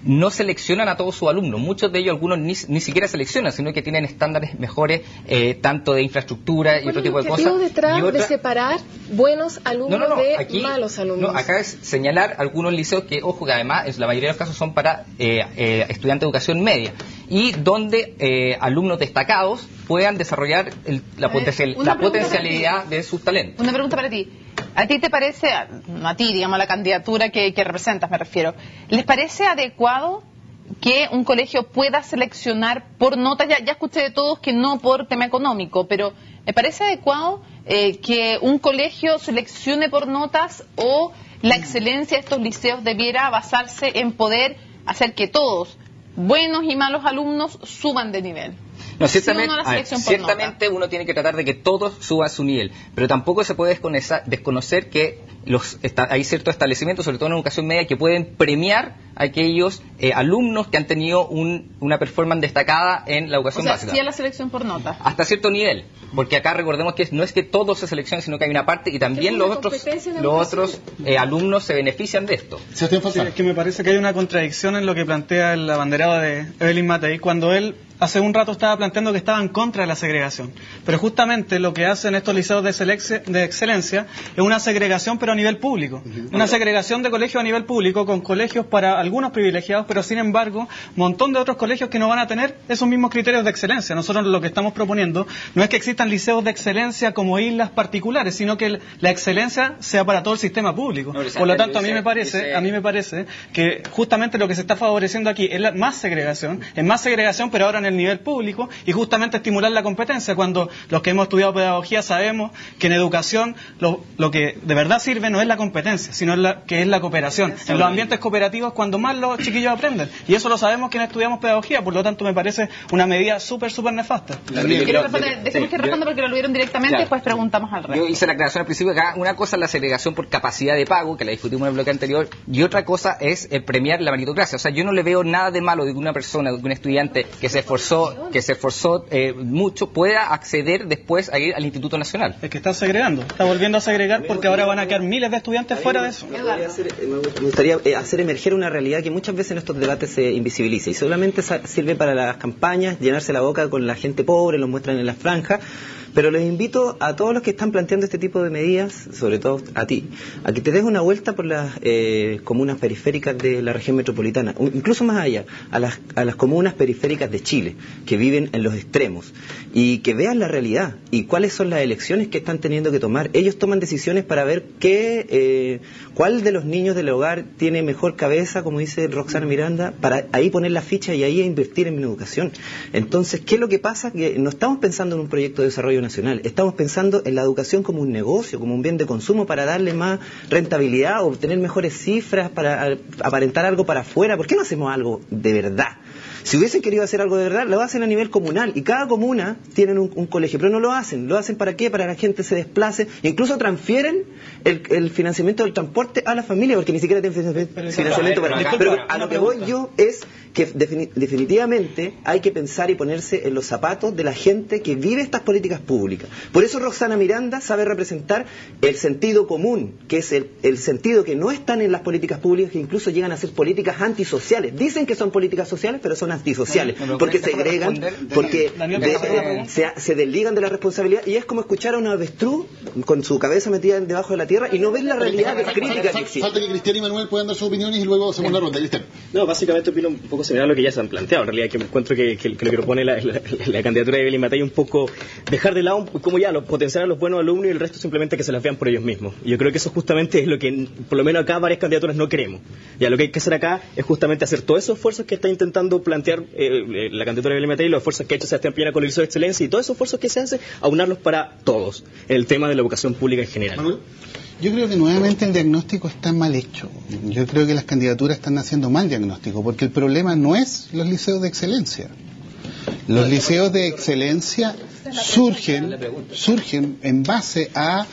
no seleccionan a todos sus alumnos. Muchos de ellos, algunos ni siquiera seleccionan, sino que tienen estándares mejores, tanto de infraestructura y otro tipo de cosas. Detrás de separar buenos alumnos de malos alumnos. No, acá es señalar algunos liceos que, ojo, que además en la mayoría de los casos son para estudiantes de educación media. y donde alumnos destacados puedan desarrollar la potencialidad de sus talentos. Una pregunta para ti. ¿A ti te parece, no a ti, digamos, la candidatura que representas, me refiero, ¿les parece adecuado que un colegio pueda seleccionar por notas? Ya escuché de todos que no por tema económico, pero ¿me parece adecuado que un colegio seleccione por notas, o la excelencia de estos liceos debiera basarse en poder hacer que todos, buenos y malos alumnos, suban de nivel? No, ciertamente uno tiene que tratar de que todos suban su nivel, pero tampoco se puede desconocer que hay ciertos establecimientos, sobre todo en educación media, que pueden premiar a aquellos alumnos que han tenido una performance destacada en la educación básica. Sí, a la selección por nota. Hasta cierto nivel, porque acá recordemos que no es que todos se seleccionen, sino que hay una parte y también los otros alumnos se benefician de esto. Sí, es que me parece que hay una contradicción en lo que plantea el abanderado de Evelyn Matei, cuando él hace un rato estaba planteando que estaba en contra de la segregación. Pero justamente lo que hacen estos liceos de excelencia es una segregación, pero a nivel público. Una segregación de colegios a nivel público, con colegios para algunos privilegiados, pero sin embargo, un montón de otros colegios que no van a tener esos mismos criterios de excelencia. Nosotros lo que estamos proponiendo no es que existan liceos de excelencia como islas particulares, sino que la excelencia sea para todo el sistema público. Por lo tanto, a mí me parece que justamente lo que se está favoreciendo aquí es más segregación, pero ahora en el nivel público, y justamente estimular la competencia, cuando los que hemos estudiado pedagogía sabemos que en educación lo que de verdad sirve no es la competencia, sino que es la cooperación. En los ambientes cooperativos cuando más los chiquillos aprenden, y eso lo sabemos quienes estudiamos pedagogía. Por lo tanto, me parece una medida súper nefasta. Dejemos que responda porque lo vieron directamente, y después preguntamos al resto. Yo hice la aclaración al principio que una cosa es la segregación por capacidad de pago, que la discutimos en el bloque anterior, y otra cosa es premiar la meritocracia. O sea, yo no le veo nada de malo de que una persona, de que un estudiante que se esforzó mucho pueda acceder después a ir al Instituto Nacional. Es que está segregando, está volviendo a segregar, porque ahora van a quedar miles de estudiantes fuera de eso. Me gustaría hacer emerger una realidad que muchas veces en estos debates se invisibiliza y solamente sirve para las campañas, llenarse la boca con la gente pobre, los muestran en las franjas. Pero les invito a todos los que están planteando este tipo de medidas, sobre todo a ti, a que te des una vuelta por las comunas periféricas de la región metropolitana, incluso más allá, a las comunas periféricas de Chile, que viven en los extremos, y que vean la realidad y cuáles son las elecciones que están teniendo que tomar. Ellos toman decisiones para ver cuál de los niños del hogar tiene mejor cabeza, como dice Roxana Miranda, para ahí poner la ficha y ahí invertir en educación. Entonces, ¿qué es lo que pasa? Que no estamos pensando en un proyecto de desarrollo nacional, estamos pensando en la educación como un negocio, como un bien de consumo para darle más rentabilidad, obtener mejores cifras, para aparentar algo para afuera. ¿Por qué no hacemos algo de verdad? Si hubiesen querido hacer algo de verdad, lo hacen a nivel comunal, y cada comuna tiene un colegio, pero no lo hacen. ¿Lo hacen para qué? Para que la gente se desplace, incluso transfieren el financiamiento del transporte a la familia, porque ni siquiera tienen financiamiento para... Pero a lo que voy yo es que definitivamente hay que pensar y ponerse en los zapatos de la gente que vive estas políticas públicas. Por eso Roxana Miranda sabe representar el sentido común, que es el sentido que no están en las políticas públicas, que incluso llegan a ser políticas antisociales. Dicen que son políticas sociales, pero son antisociales, porque segregan, porque se desligan de la responsabilidad, y es como escuchar a un avestruz con su cabeza metida debajo de la tierra y no ver la realidad crítica que existe. Falta que Cristian y Manuel puedan dar sus opiniones y luego hacemos la ronda. Cristian. No, básicamente opino un poco similar a lo que ya se han planteado. En realidad, que me encuentro que lo que propone la candidatura de Evelyn Matei un poco dejar de lado como ya potenciar a los buenos alumnos y el resto simplemente que se las vean por ellos mismos. Y yo creo que eso justamente es lo que, por lo menos acá, varias candidaturas no queremos. Ya lo que hay que hacer acá es justamente hacer todos esos esfuerzos que está intentando plantear la candidatura de Evelyn Matei, los esfuerzos que ha hecho Sebastián Piñera con el Liceo de Excelencia, y todos esos esfuerzos que se hacen, aunarlos para todos en el tema de la educación pública en general. ¿Manuel? Yo creo que nuevamente el diagnóstico está mal hecho. Yo creo que las candidaturas están haciendo mal diagnóstico, porque el problema no es los liceos de excelencia. Los liceos de excelencia surgen en base a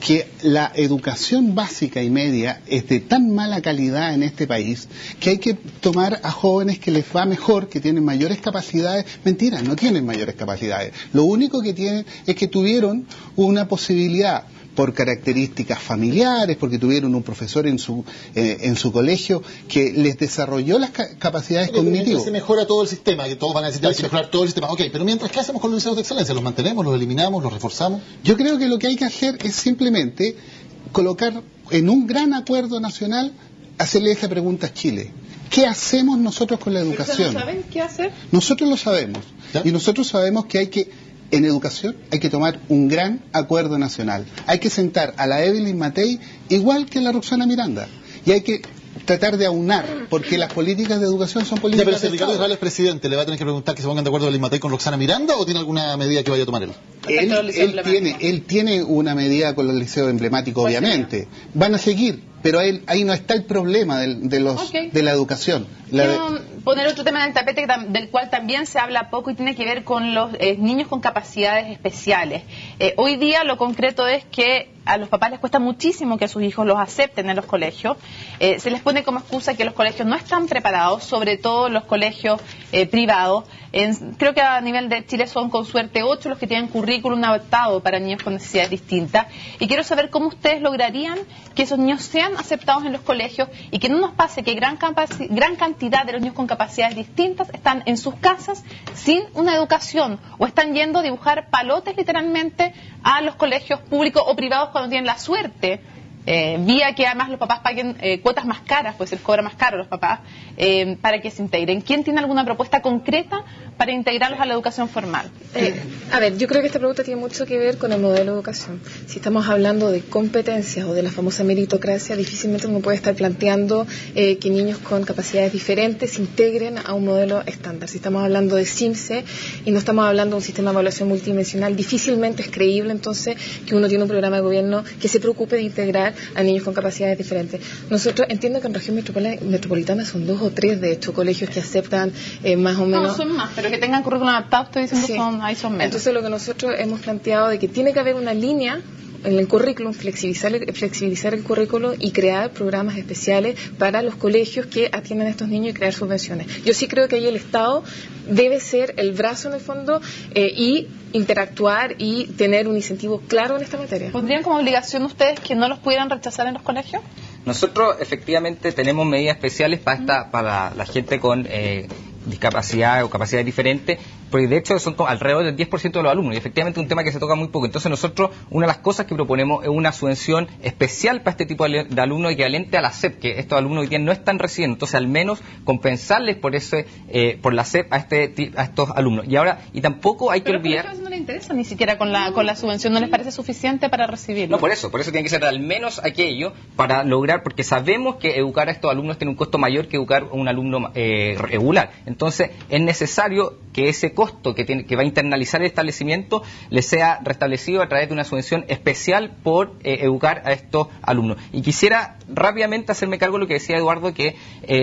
que la educación básica y media es de tan mala calidad en este país que hay que tomar a jóvenes que les va mejor, que tienen mayores capacidades. Mentira, no tienen mayores capacidades. Lo único que tienen es que tuvieron una posibilidad por características familiares, porque tuvieron un profesor en su colegio que les desarrolló las capacidades cognitivas. Se mejora todo el sistema, que todos van a necesitar mejorar todo el sistema. Ok, pero mientras, ¿qué hacemos con los liceos de excelencia? ¿Los mantenemos, los eliminamos, los reforzamos? Yo creo que lo que hay que hacer es simplemente colocar en un gran acuerdo nacional, hacerle esa pregunta a Chile. ¿Qué hacemos nosotros con la educación? ¿No saben qué hacer? Nosotros lo sabemos. ¿Ya? Y nosotros sabemos que en educación hay que tomar un gran acuerdo nacional. Hay que sentar a la Evelyn Matei igual que a la Roxana Miranda. Y hay que tratar de aunar, porque las políticas de educación son políticas pero si de Ricardo Estado. Israel es presidente, ¿le va a tener que preguntar que se pongan de acuerdo Evelyn Matei con Roxana Miranda o tiene alguna medida que vaya a tomar él? Él tiene una medida con los liceos emblemáticos, obviamente. Van a seguir, pero ahí no está el problema de la educación. Quiero poner otro tema en el tapete del cual también se habla poco y tiene que ver con los niños con capacidades especiales. Hoy día lo concreto es que a los papás les cuesta muchísimo que sus hijos los acepten en los colegios. Se les pone como excusa que los colegios no están preparados, sobre todo los colegios privados. Creo que a nivel de Chile son con suerte 8 los que tienen currículum adaptado para niños con necesidades distintas. Y quiero saber cómo ustedes lograrían que esos niños sean aceptados en los colegios y que no nos pase que gran cantidad de los niños con capacidades distintas están en sus casas sin una educación o están yendo a dibujar palotes literalmente a los colegios públicos o privados cuando tienen la suerte, vía que además los papás paguen cuotas más caras, pues se les cobra más caro a los papás, para que se integren. ¿Quién tiene alguna propuesta concreta para integrarlos a la educación formal? A ver, yo creo que esta pregunta tiene mucho que ver con el modelo de educación. Si estamos hablando de competencias o de la famosa meritocracia, difícilmente uno puede estar planteando que niños con capacidades diferentes se integren a un modelo estándar. Si estamos hablando de CIMSE y no estamos hablando de un sistema de evaluación multidimensional, difícilmente es creíble entonces que uno tiene un programa de gobierno que se preocupe de integrar a niños con capacidades diferentes. Nosotros entiendo que en región metropolitana son 2 o 3 de hecho colegios que aceptan más o menos. No, son más, pero que tengan currículum adaptado, estoy diciendo Sí. son menos. Entonces lo que nosotros hemos planteado de que tiene que haber una línea en el currículum, flexibilizar el currículum y crear programas especiales para los colegios que atienden a estos niños y crear subvenciones. Yo sí creo que ahí el Estado debe ser el brazo en el fondo y interactuar y tener un incentivo claro en esta materia. ¿Pondrían como obligación ustedes que no los pudieran rechazar en los colegios? Nosotros efectivamente tenemos medidas especiales para la gente con discapacidad o capacidades diferentes, porque de hecho son alrededor del 10% de los alumnos, y efectivamente es un tema que se toca muy poco. Entonces nosotros, una de las cosas que proponemos es una subvención especial para este tipo de alumnos equivalente a la SEP, que estos alumnos hoy día no están recibiendo. Entonces al menos compensarles por la SEP a estos alumnos. Y tampoco hay que olvidar... Pero no les interesa ni siquiera con la subvención, no les parece suficiente para recibirlo. No, por eso tiene que ser al menos aquello para lograr, porque sabemos que educar a estos alumnos tiene un costo mayor que educar a un alumno regular. Entonces es necesario que ese costo que va a internalizar el establecimiento le sea restablecido a través de una subvención especial por educar a estos alumnos. Y quisiera rápidamente hacerme cargo de lo que decía Eduardo, que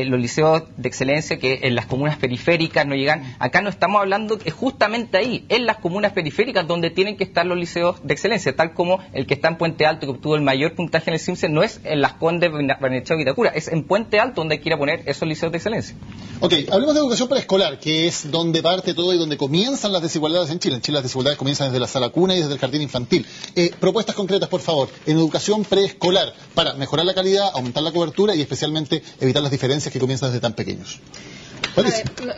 los liceos de excelencia que en las comunas periféricas no llegan. Acá no estamos hablando que justamente ahí, en las comunas periféricas donde tienen que estar los liceos de excelencia, tal como el que está en Puente Alto, que obtuvo el mayor puntaje en el CIMSE, no es en Las Condes, Barnechea o Vitacura, es en Puente Alto donde hay que ir a poner esos liceos de excelencia. Ok, hablemos de educación preescolar, que es donde parte todo y donde comienzan las desigualdades en Chile. En Chile las desigualdades comienzan desde la sala cuna y desde el jardín infantil. Propuestas concretas, por favor, en educación preescolar, para mejorar la calidad, aumentar la cobertura y especialmente evitar las diferencias que comienzan desde tan pequeños.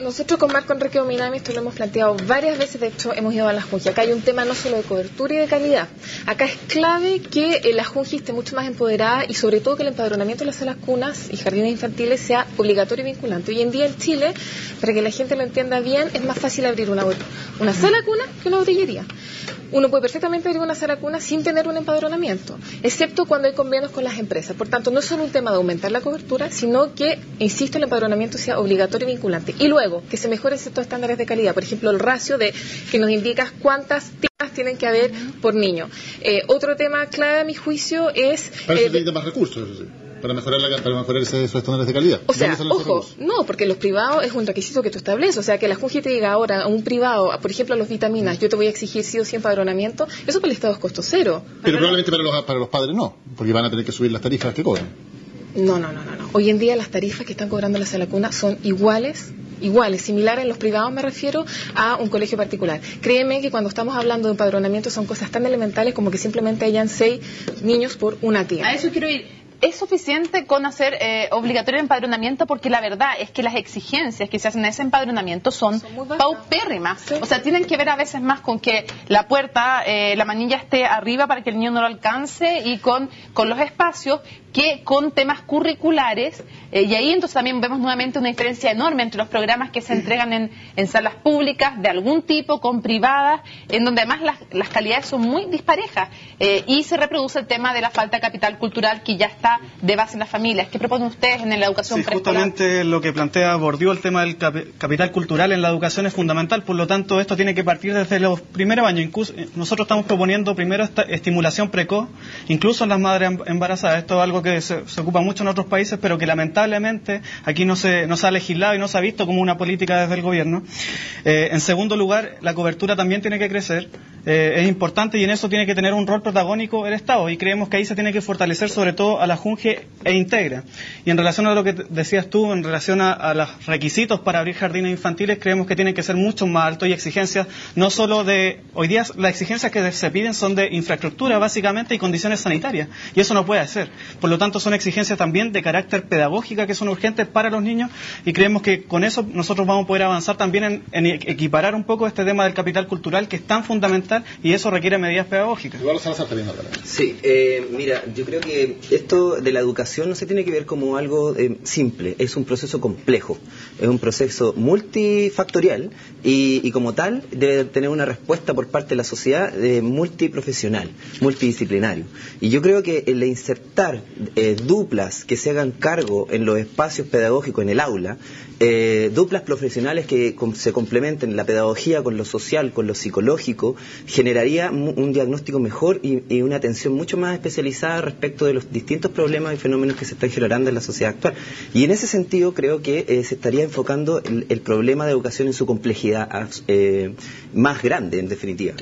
Nosotros con Marco Enrique Ominami esto lo hemos planteado varias veces, de hecho hemos ido a la JUNGI. Acá hay un tema no solo de cobertura y de calidad. Acá es clave que la JUNGI esté mucho más empoderada y sobre todo que el empadronamiento de las salas cunas y jardines infantiles sea obligatorio y vinculante. Hoy en día en Chile, para que la gente lo entienda bien, es más fácil abrir una sala cuna que una botillería. Uno puede perfectamente abrir una sala cuna sin tener un empadronamiento, excepto cuando hay convenios con las empresas. Por tanto, no es solo un tema de aumentar la cobertura, sino que, insisto, el empadronamiento sea obligatorio y vinculante. Y luego, que se mejoren estos estándares de calidad. Por ejemplo, el ratio que nos indica cuántas tiendas tienen que haber por niño. Otro tema clave, a mi juicio, es... Para eso necesita más recursos, eso sí. Para mejorar esos estándares de calidad. O sea, ojo, no, porque los privados es un requisito que tú estableces. O sea, que la JUNGI te diga ahora a un privado, por ejemplo, a los vitaminas, yo te voy a exigir sí o sí empadronamiento, eso para el Estado es costo cero. Pero probablemente para los padres no, porque van a tener que subir las tarifas que cobran. No. Hoy en día las tarifas que están cobrando la sala cuna son iguales, similares en los privados, me refiero a un colegio particular. Créeme que cuando estamos hablando de empadronamiento son cosas tan elementales como que simplemente hayan 6 niños por una tía. A eso quiero ir. ¿Es suficiente con hacer obligatorio el empadronamiento? Porque la verdad es que las exigencias que se hacen en ese empadronamiento son paupérrimas. Sí. O sea, tienen que ver a veces más con que la puerta, la manilla esté arriba para que el niño no lo alcance y con los espacios. que con temas curriculares, y ahí entonces también vemos nuevamente una diferencia enorme entre los programas que se entregan en salas públicas de algún tipo, con privadas, en donde además las calidades son muy disparejas, y se reproduce el tema de la falta de capital cultural que ya está de base en las familias. ¿Qué proponen ustedes en la educación preescolar? Justamente lo que plantea Bordiú, el tema del capital cultural en la educación es fundamental, por lo tanto esto tiene que partir desde los primeros años. Incluso nosotros estamos proponiendo primero esta estimulación precoz, incluso en las madres embarazadas. Esto es algo que se ocupa mucho en otros países, pero que lamentablemente aquí no se ha legislado y no se ha visto como una política desde el gobierno. En segundo lugar, la cobertura también tiene que crecer. Es importante y en eso tiene que tener un rol protagónico el Estado, y creemos que ahí se tiene que fortalecer sobre todo a la Junge e Integra. Y en relación a lo que decías tú, en relación a los requisitos para abrir jardines infantiles, creemos que tienen que ser mucho más altos, y exigencias no solo de... Hoy día las exigencias que se piden son de infraestructura básicamente y condiciones sanitarias, y eso no puede ser. Por lo tanto son exigencias también de carácter pedagógica que son urgentes para los niños, y creemos que con eso nosotros vamos a poder avanzar también en equiparar un poco este tema del capital cultural, que es tan fundamental, y eso requiere medidas pedagógicas. Sí, mira, yo creo que esto de la educación no se tiene que ver como algo simple, es un proceso complejo, es un proceso multifactorial, y como tal debe tener una respuesta por parte de la sociedad multiprofesional, multidisciplinario. Y yo creo que el insertar duplas que se hagan cargo en los espacios pedagógicos en el aula, duplas profesionales que se complementen la pedagogía con lo social, con lo psicológico, generaría un diagnóstico mejor y una atención mucho más especializada respecto de los distintos problemas y fenómenos que se están generando en la sociedad actual. Y en ese sentido creo que se estaría enfocando el problema de educación en su complejidad más grande, en definitiva.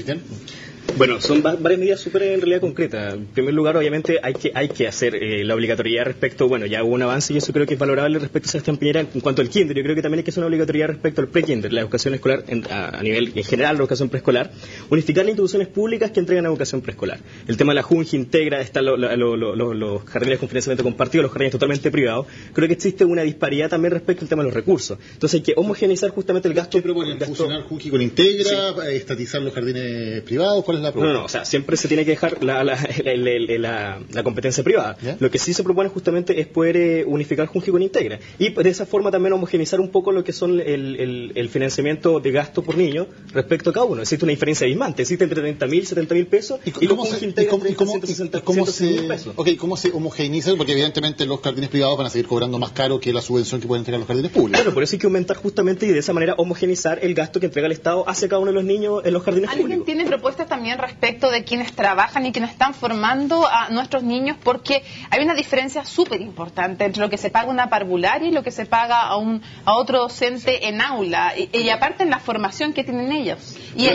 Bueno, son varias medidas súper en realidad concretas. En primer lugar, obviamente, hay que hacer la obligatoriedad respecto, bueno, ya hubo un avance y eso creo que es valorable respecto a Sebastián Piñera en cuanto al kinder. Yo creo que también hay que hacer una obligatoriedad respecto al pre-kinder, la educación escolar a nivel en general, la educación preescolar. Unificar las instituciones públicas que entregan educación preescolar. El tema de la Junge Integra, están los jardines con financiamiento compartido, los jardines totalmente privados. Creo que existe una disparidad también respecto al tema de los recursos. Entonces hay que homogeneizar justamente el gasto. ¿Qué proponen? ¿Fusionar Junge con Integra? Sí. ¿Estatizar los jardines privados? ¿Cuál es la propuesta? No, o sea, siempre se tiene que dejar la competencia privada. ¿Ya? Lo que sí se propone justamente es poder unificar Junge con Integra, y de esa forma también homogeneizar un poco lo que son el financiamiento de gasto por niño respecto a cada uno. Existe una diferencia abismante, existe entre 30.000 y 70.000 pesos, y los Junge Integra entre 160.000 pesos. ¿Cómo se homogeneiza? Porque evidentemente los jardines privados van a seguir cobrando más caro que la subvención que pueden entregar los jardines públicos. Claro, por eso hay que aumentar justamente y de esa manera homogeneizar el gasto que entrega el Estado hacia cada uno de los niños en los jardines públicos. ¿Alguien tiene propuestas también respecto de quienes trabajan y quienes están formando a nuestros niños? Porque hay una diferencia súper importante entre lo que se paga una parvularia y lo que se paga a otro docente en aula, y aparte en la formación que tienen ellos. Y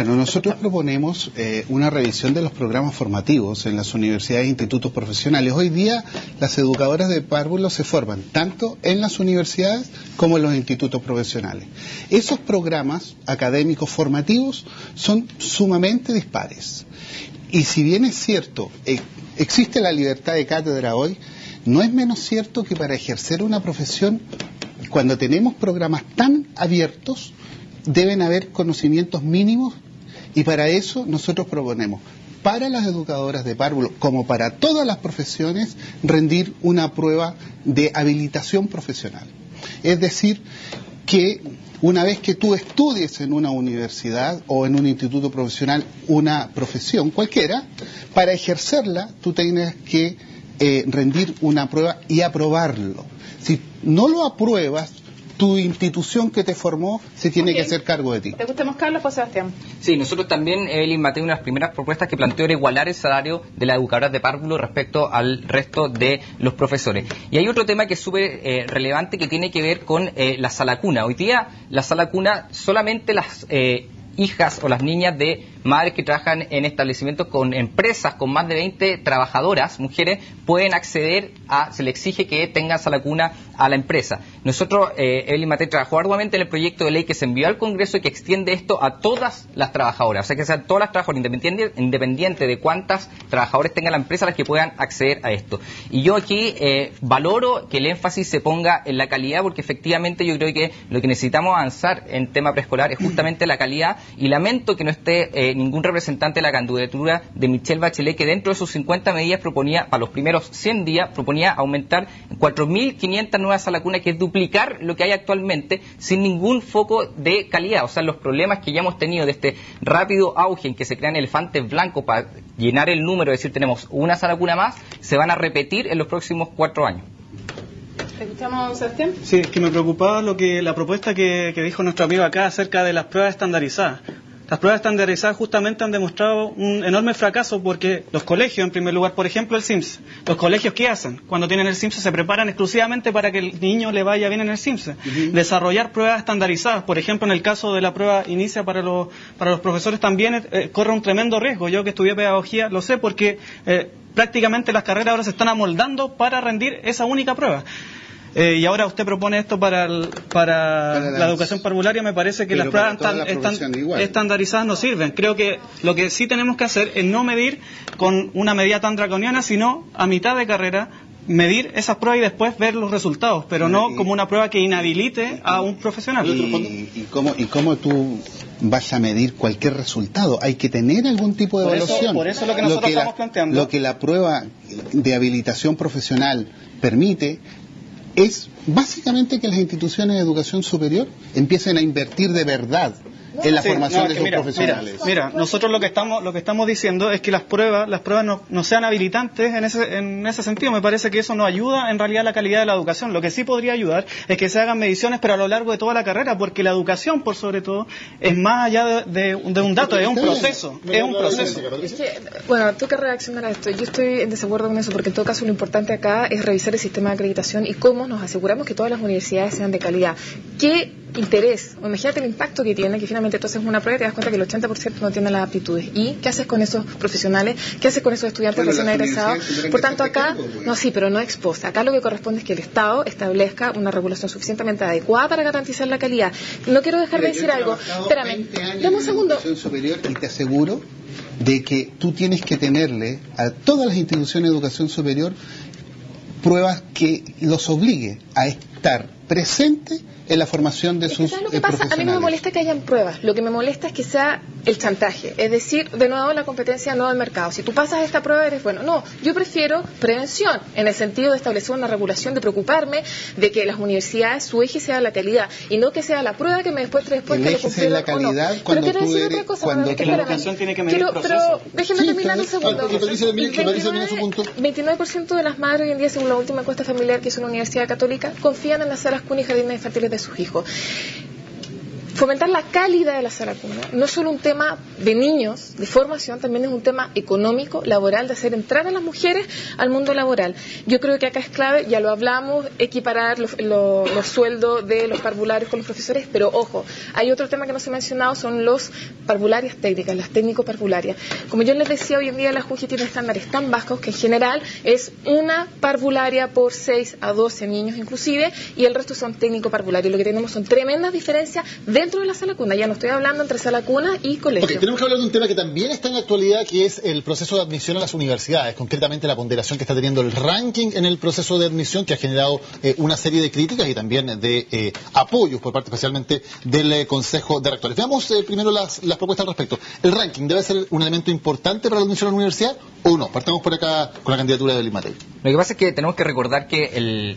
nosotros proponemos una revisión de los programas formativos en las universidades e institutos profesionales. Hoy día las educadoras de párvulos se forman tanto en las universidades como en los institutos profesionales. Esos programas académicos formativos son sumamente dispares. Y si bien es cierto, existe la libertad de cátedra hoy, no es menos cierto que para ejercer una profesión, cuando tenemos programas tan abiertos, deben haber conocimientos mínimos, y para eso nosotros proponemos, para las educadoras de párvulo, como para todas las profesiones, rendir una prueba de habilitación profesional. Es decir, que una vez que tú estudies en una universidad o en un instituto profesional una profesión cualquiera, para ejercerla tú tienes que rendir una prueba y aprobarlo. Si no lo apruebas, tu institución que te formó se tiene que hacer cargo de ti. ¿Te gusta más, Carlos, José Sebastián? Sí, nosotros también, Evelyn Mateo, una de las primeras propuestas que planteó era igualar el salario de las educadoras de párvulo respecto al resto de los profesores. Y hay otro tema que es súper relevante, que tiene que ver con la sala cuna. Hoy día la sala cuna solamente las hijas o las niñas de madres que trabajan en establecimientos con empresas con más de 20 trabajadoras, mujeres, pueden acceder se le exige que tengan sala cuna a la empresa. Nosotros, Evelyn Matei trabajó arduamente en el proyecto de ley que se envió al Congreso y que extiende esto a todas las trabajadoras, o sea que sean todas las trabajadoras, independiente de cuántas trabajadores tenga la empresa, las que puedan acceder a esto. Y yo aquí valoro que el énfasis se ponga en la calidad, porque efectivamente yo creo que lo que necesitamos avanzar en tema preescolar es justamente la calidad, y lamento que no esté ningún representante de la candidatura de Michelle Bachelet, que dentro de sus 50 medidas proponía, para los primeros 100 días, proponía aumentar 4.500 nuevas salas cuna, que es duplicar lo que hay actualmente, sin ningún foco de calidad. O sea, los problemas que ya hemos tenido de este rápido auge en que se crean elefantes blancos para llenar el número, es decir, tenemos una sala cuna más, se van a repetir en los próximos 4 años. ¿Escuchamos, Sebastián? Sí, que me preocupaba la propuesta que dijo nuestro amigo acá acerca de las pruebas estandarizadas. Las pruebas estandarizadas justamente han demostrado un enorme fracaso, porque los colegios, en primer lugar, por ejemplo el SIMS, los colegios ¿qué hacen? Cuando tienen el SIMS se preparan exclusivamente para que el niño le vaya bien en el SIMS. Desarrollar pruebas estandarizadas, por ejemplo en el caso de la prueba inicia para los profesores también corre un tremendo riesgo. Yo que estudié pedagogía lo sé, porque prácticamente las carreras ahora se están amoldando para rendir esa única prueba. Y ahora usted propone esto para la educación parvularia. Me parece que las pruebas estandarizadas no sirven. Creo que lo que sí tenemos que hacer es no medir con una medida tan draconiana, sino a mitad de carrera medir esas pruebas y después ver los resultados, pero no como una prueba que inhabilite a un profesional. ¿Y cómo tú vas a medir cualquier resultado? Hay que tener algún tipo de evaluación. Por eso es lo que nosotros estamos planteando. Lo que la prueba de habilitación profesional permite es básicamente que las instituciones de educación superior empiecen a invertir de verdad en la formación de sus profesionales. Mira, nosotros lo que estamos diciendo es que las pruebas no sean habilitantes en ese sentido. Me parece que eso no ayuda en realidad a la calidad de la educación. Lo que sí podría ayudar es que se hagan mediciones, pero a lo largo de toda la carrera, porque la educación, por sobre todo, es más allá de un dato, es un proceso. Es un proceso. Bueno, ¿tú qué reaccionar a esto? Yo estoy en desacuerdo con eso, porque en todo caso lo importante acá es revisar el sistema de acreditación y cómo nos aseguramos que todas las universidades sean de calidad. ¿Qué interés? Imagínate el impacto que tiene, que finalmente tú haces una prueba y te das cuenta que el 80% no tiene las aptitudes. ¿Y qué haces con esos profesionales? ¿Qué haces con esos estudiantes recién egresados? Por tanto, acá, pero no ex post. Acá lo que corresponde es que el Estado establezca una regulación suficientemente adecuada para garantizar la calidad. No quiero dejar de decir algo. Espérame, dame un segundo. Superior, y te aseguro de que tú tienes que tenerle a todas las instituciones de educación superior pruebas que los obligue a estar presente en la formación de sus ¿sabes lo que pasa? A mí no me molesta que hayan pruebas, lo que me molesta es que sea el chantaje, es decir, de nuevo la competencia, no del mercado. Si tú pasas esta prueba eres bueno. No, yo prefiero prevención, en el sentido de establecer una regulación, de preocuparme de que las universidades, su eje sea la calidad, y no que sea la prueba que me después te lo cumplieron la calidad, o no. Cuando pero quiero decir otra cosa, la educación tiene que medir pero déjenme terminar un segundo. 29% de las madres hoy en día, según la última encuesta familiar que hizo la Universidad Católica, confían en las salas cuna y jardines infantiles de sus hijos. Fomentar la calidad de la sala cuna no es solo un tema de niños, de formación, también es un tema económico, laboral, de hacer entrar a las mujeres al mundo laboral. Yo creo que acá es clave, ya lo hablamos, equiparar los sueldos de los parvularios con los profesores, pero ojo, hay otro tema que no se ha mencionado, son los parvularias técnicas, las técnico-parvularias. Como yo les decía, hoy en día la JUJI tiene estándares tan bajos que en general es una parvularia por 6 a 12 niños inclusive, y el resto son técnico-parvularios. Lo que tenemos son tremendas diferencias dentro de la sala cuna. Ya no estoy hablando entre sala cuna y colegio. Okay, tenemos que hablar de un tema que también está en la actualidad, que es el proceso de admisión a las universidades, concretamente la ponderación que está teniendo el ranking en el proceso de admisión, que ha generado una serie de críticas y también de apoyos por parte especialmente del Consejo de Rectores. Veamos primero las propuestas al respecto. ¿El ranking debe ser un elemento importante para la admisión a la universidad o no? Partamos por acá con la candidatura de Evelyn Matei. Lo que pasa es que tenemos que recordar que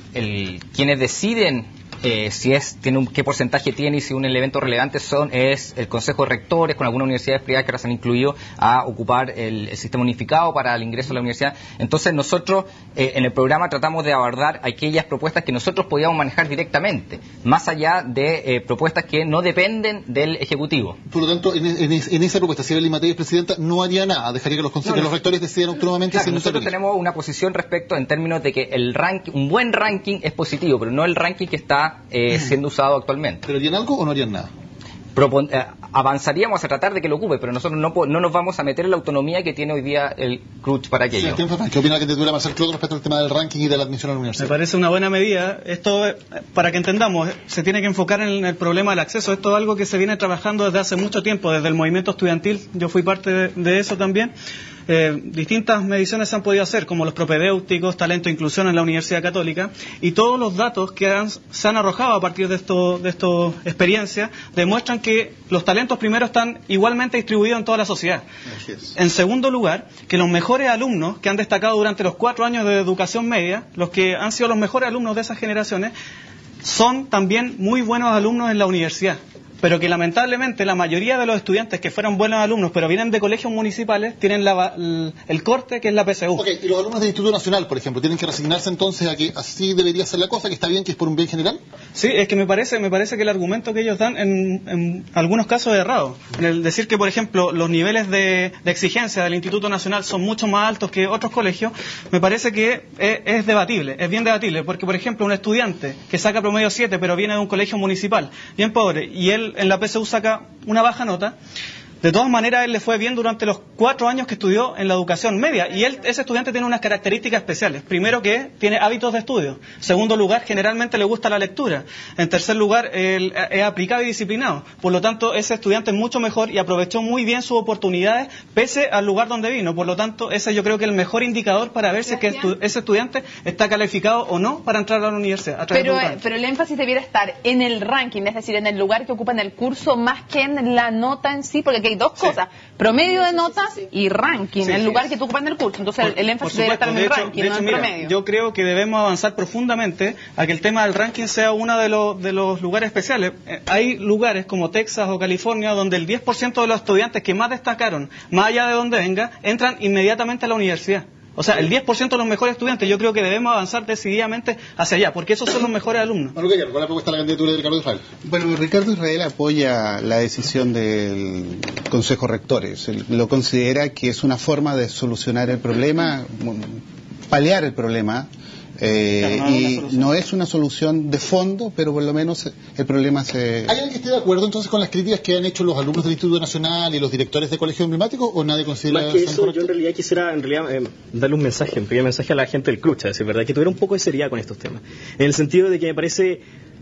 quienes deciden qué porcentaje tiene y si un elemento relevante es el Consejo de Rectores, con algunas universidades privadas que ahora se han incluido a ocupar el sistema unificado para el ingreso a la universidad. Entonces nosotros en el programa tratamos de abordar aquellas propuestas que nosotros podíamos manejar directamente, más allá de propuestas que no dependen del Ejecutivo. Por lo tanto, en esa propuesta, si Evelyn Matei es presidenta, no haría nada, dejaría que los rectores decidan autónomamente. Claro, nosotros tenemos una posición respecto en términos de que un buen ranking es positivo, pero no el ranking que está siendo usado actualmente. ¿Pero harían algo o no harían nada? avanzaríamos a tratar de que lo ocupe, pero nosotros no nos vamos a meter en la autonomía que tiene hoy día el CRUCH para aquello. ¿Qué opina la candidatura de Marcel Clot respecto al tema del ranking y de la admisión a la universidad? Me parece una buena medida. Esto, para que entendamos, se tiene que enfocar en el problema del acceso. Esto es algo que se viene trabajando desde hace mucho tiempo, desde el movimiento estudiantil. Yo fui parte de eso también. Distintas mediciones se han podido hacer, como los propedéuticos, talento e inclusión en la Universidad Católica, y todos los datos que se han arrojado a partir de esta experiencia demuestran que los talentos primero están igualmente distribuidos en toda la sociedad. En segundo lugar, que los mejores alumnos que han destacado durante los 4 años de educación media, los que han sido los mejores alumnos de esas generaciones, son también muy buenos alumnos en la universidad. Pero que lamentablemente la mayoría de los estudiantes que fueron buenos alumnos pero vienen de colegios municipales tienen el corte que es la PSU. Ok, y los alumnos del Instituto Nacional, por ejemplo, ¿tienen que resignarse entonces a que así debería ser la cosa, que está bien, que es por un bien general? Sí, es que me parece que el argumento que ellos dan en algunos casos es errado. En el decir que, por ejemplo, los niveles de exigencia del Instituto Nacional son mucho más altos que otros colegios, me parece que es debatible, es bien debatible, porque, por ejemplo, un estudiante que saca promedio 7 pero viene de un colegio municipal, bien pobre, y él en la PSU saca una baja nota, de todas maneras él le fue bien durante los 4 años que estudió en la educación media, y ese estudiante tiene unas características especiales. Primero, que tiene hábitos de estudio. Segundo lugar, generalmente le gusta la lectura. En tercer lugar, es aplicado y disciplinado. Por lo tanto, ese estudiante es mucho mejor y aprovechó muy bien sus oportunidades pese al lugar donde vino. Por lo tanto, ese yo creo que es el mejor indicador para ver si es que ese estudiante está calificado o no para entrar a la universidad. Pero el énfasis debiera estar en el ranking, es decir, en el lugar que ocupa en el curso, más que en la nota en sí, porque hay dos cosas, promedio de notas y ranking, el lugar que tú ocupas en el curso. Entonces el énfasis debe estar en el ranking, no en el promedio. Yo creo que debemos avanzar profundamente a que el tema del ranking sea uno de los lugares especiales. Hay lugares como Texas o California donde el 10% de los estudiantes que más destacaron, más allá de donde venga, entran inmediatamente a la universidad. O sea, el 10% de los mejores estudiantes, yo creo que debemos avanzar decididamente hacia allá, porque esos son los mejores alumnos. ¿Cuál es la propuesta de la candidatura de Ricardo Israel? Bueno, Ricardo Israel apoya la decisión del Consejo Rectores. Él lo considera que es una forma de solucionar el problema, paliar el problema. No es una solución de fondo, pero por lo menos el problema se... ¿Hay alguien que esté de acuerdo entonces con las críticas que han hecho los alumnos del Instituto Nacional y los directores de colegios emblemáticos, o nadie considera... Más que eso, yo en realidad quisiera darle un pequeño mensaje a la gente del CRUCH, es verdad, que tuviera un poco de seriedad con estos temas, en el sentido de que me parece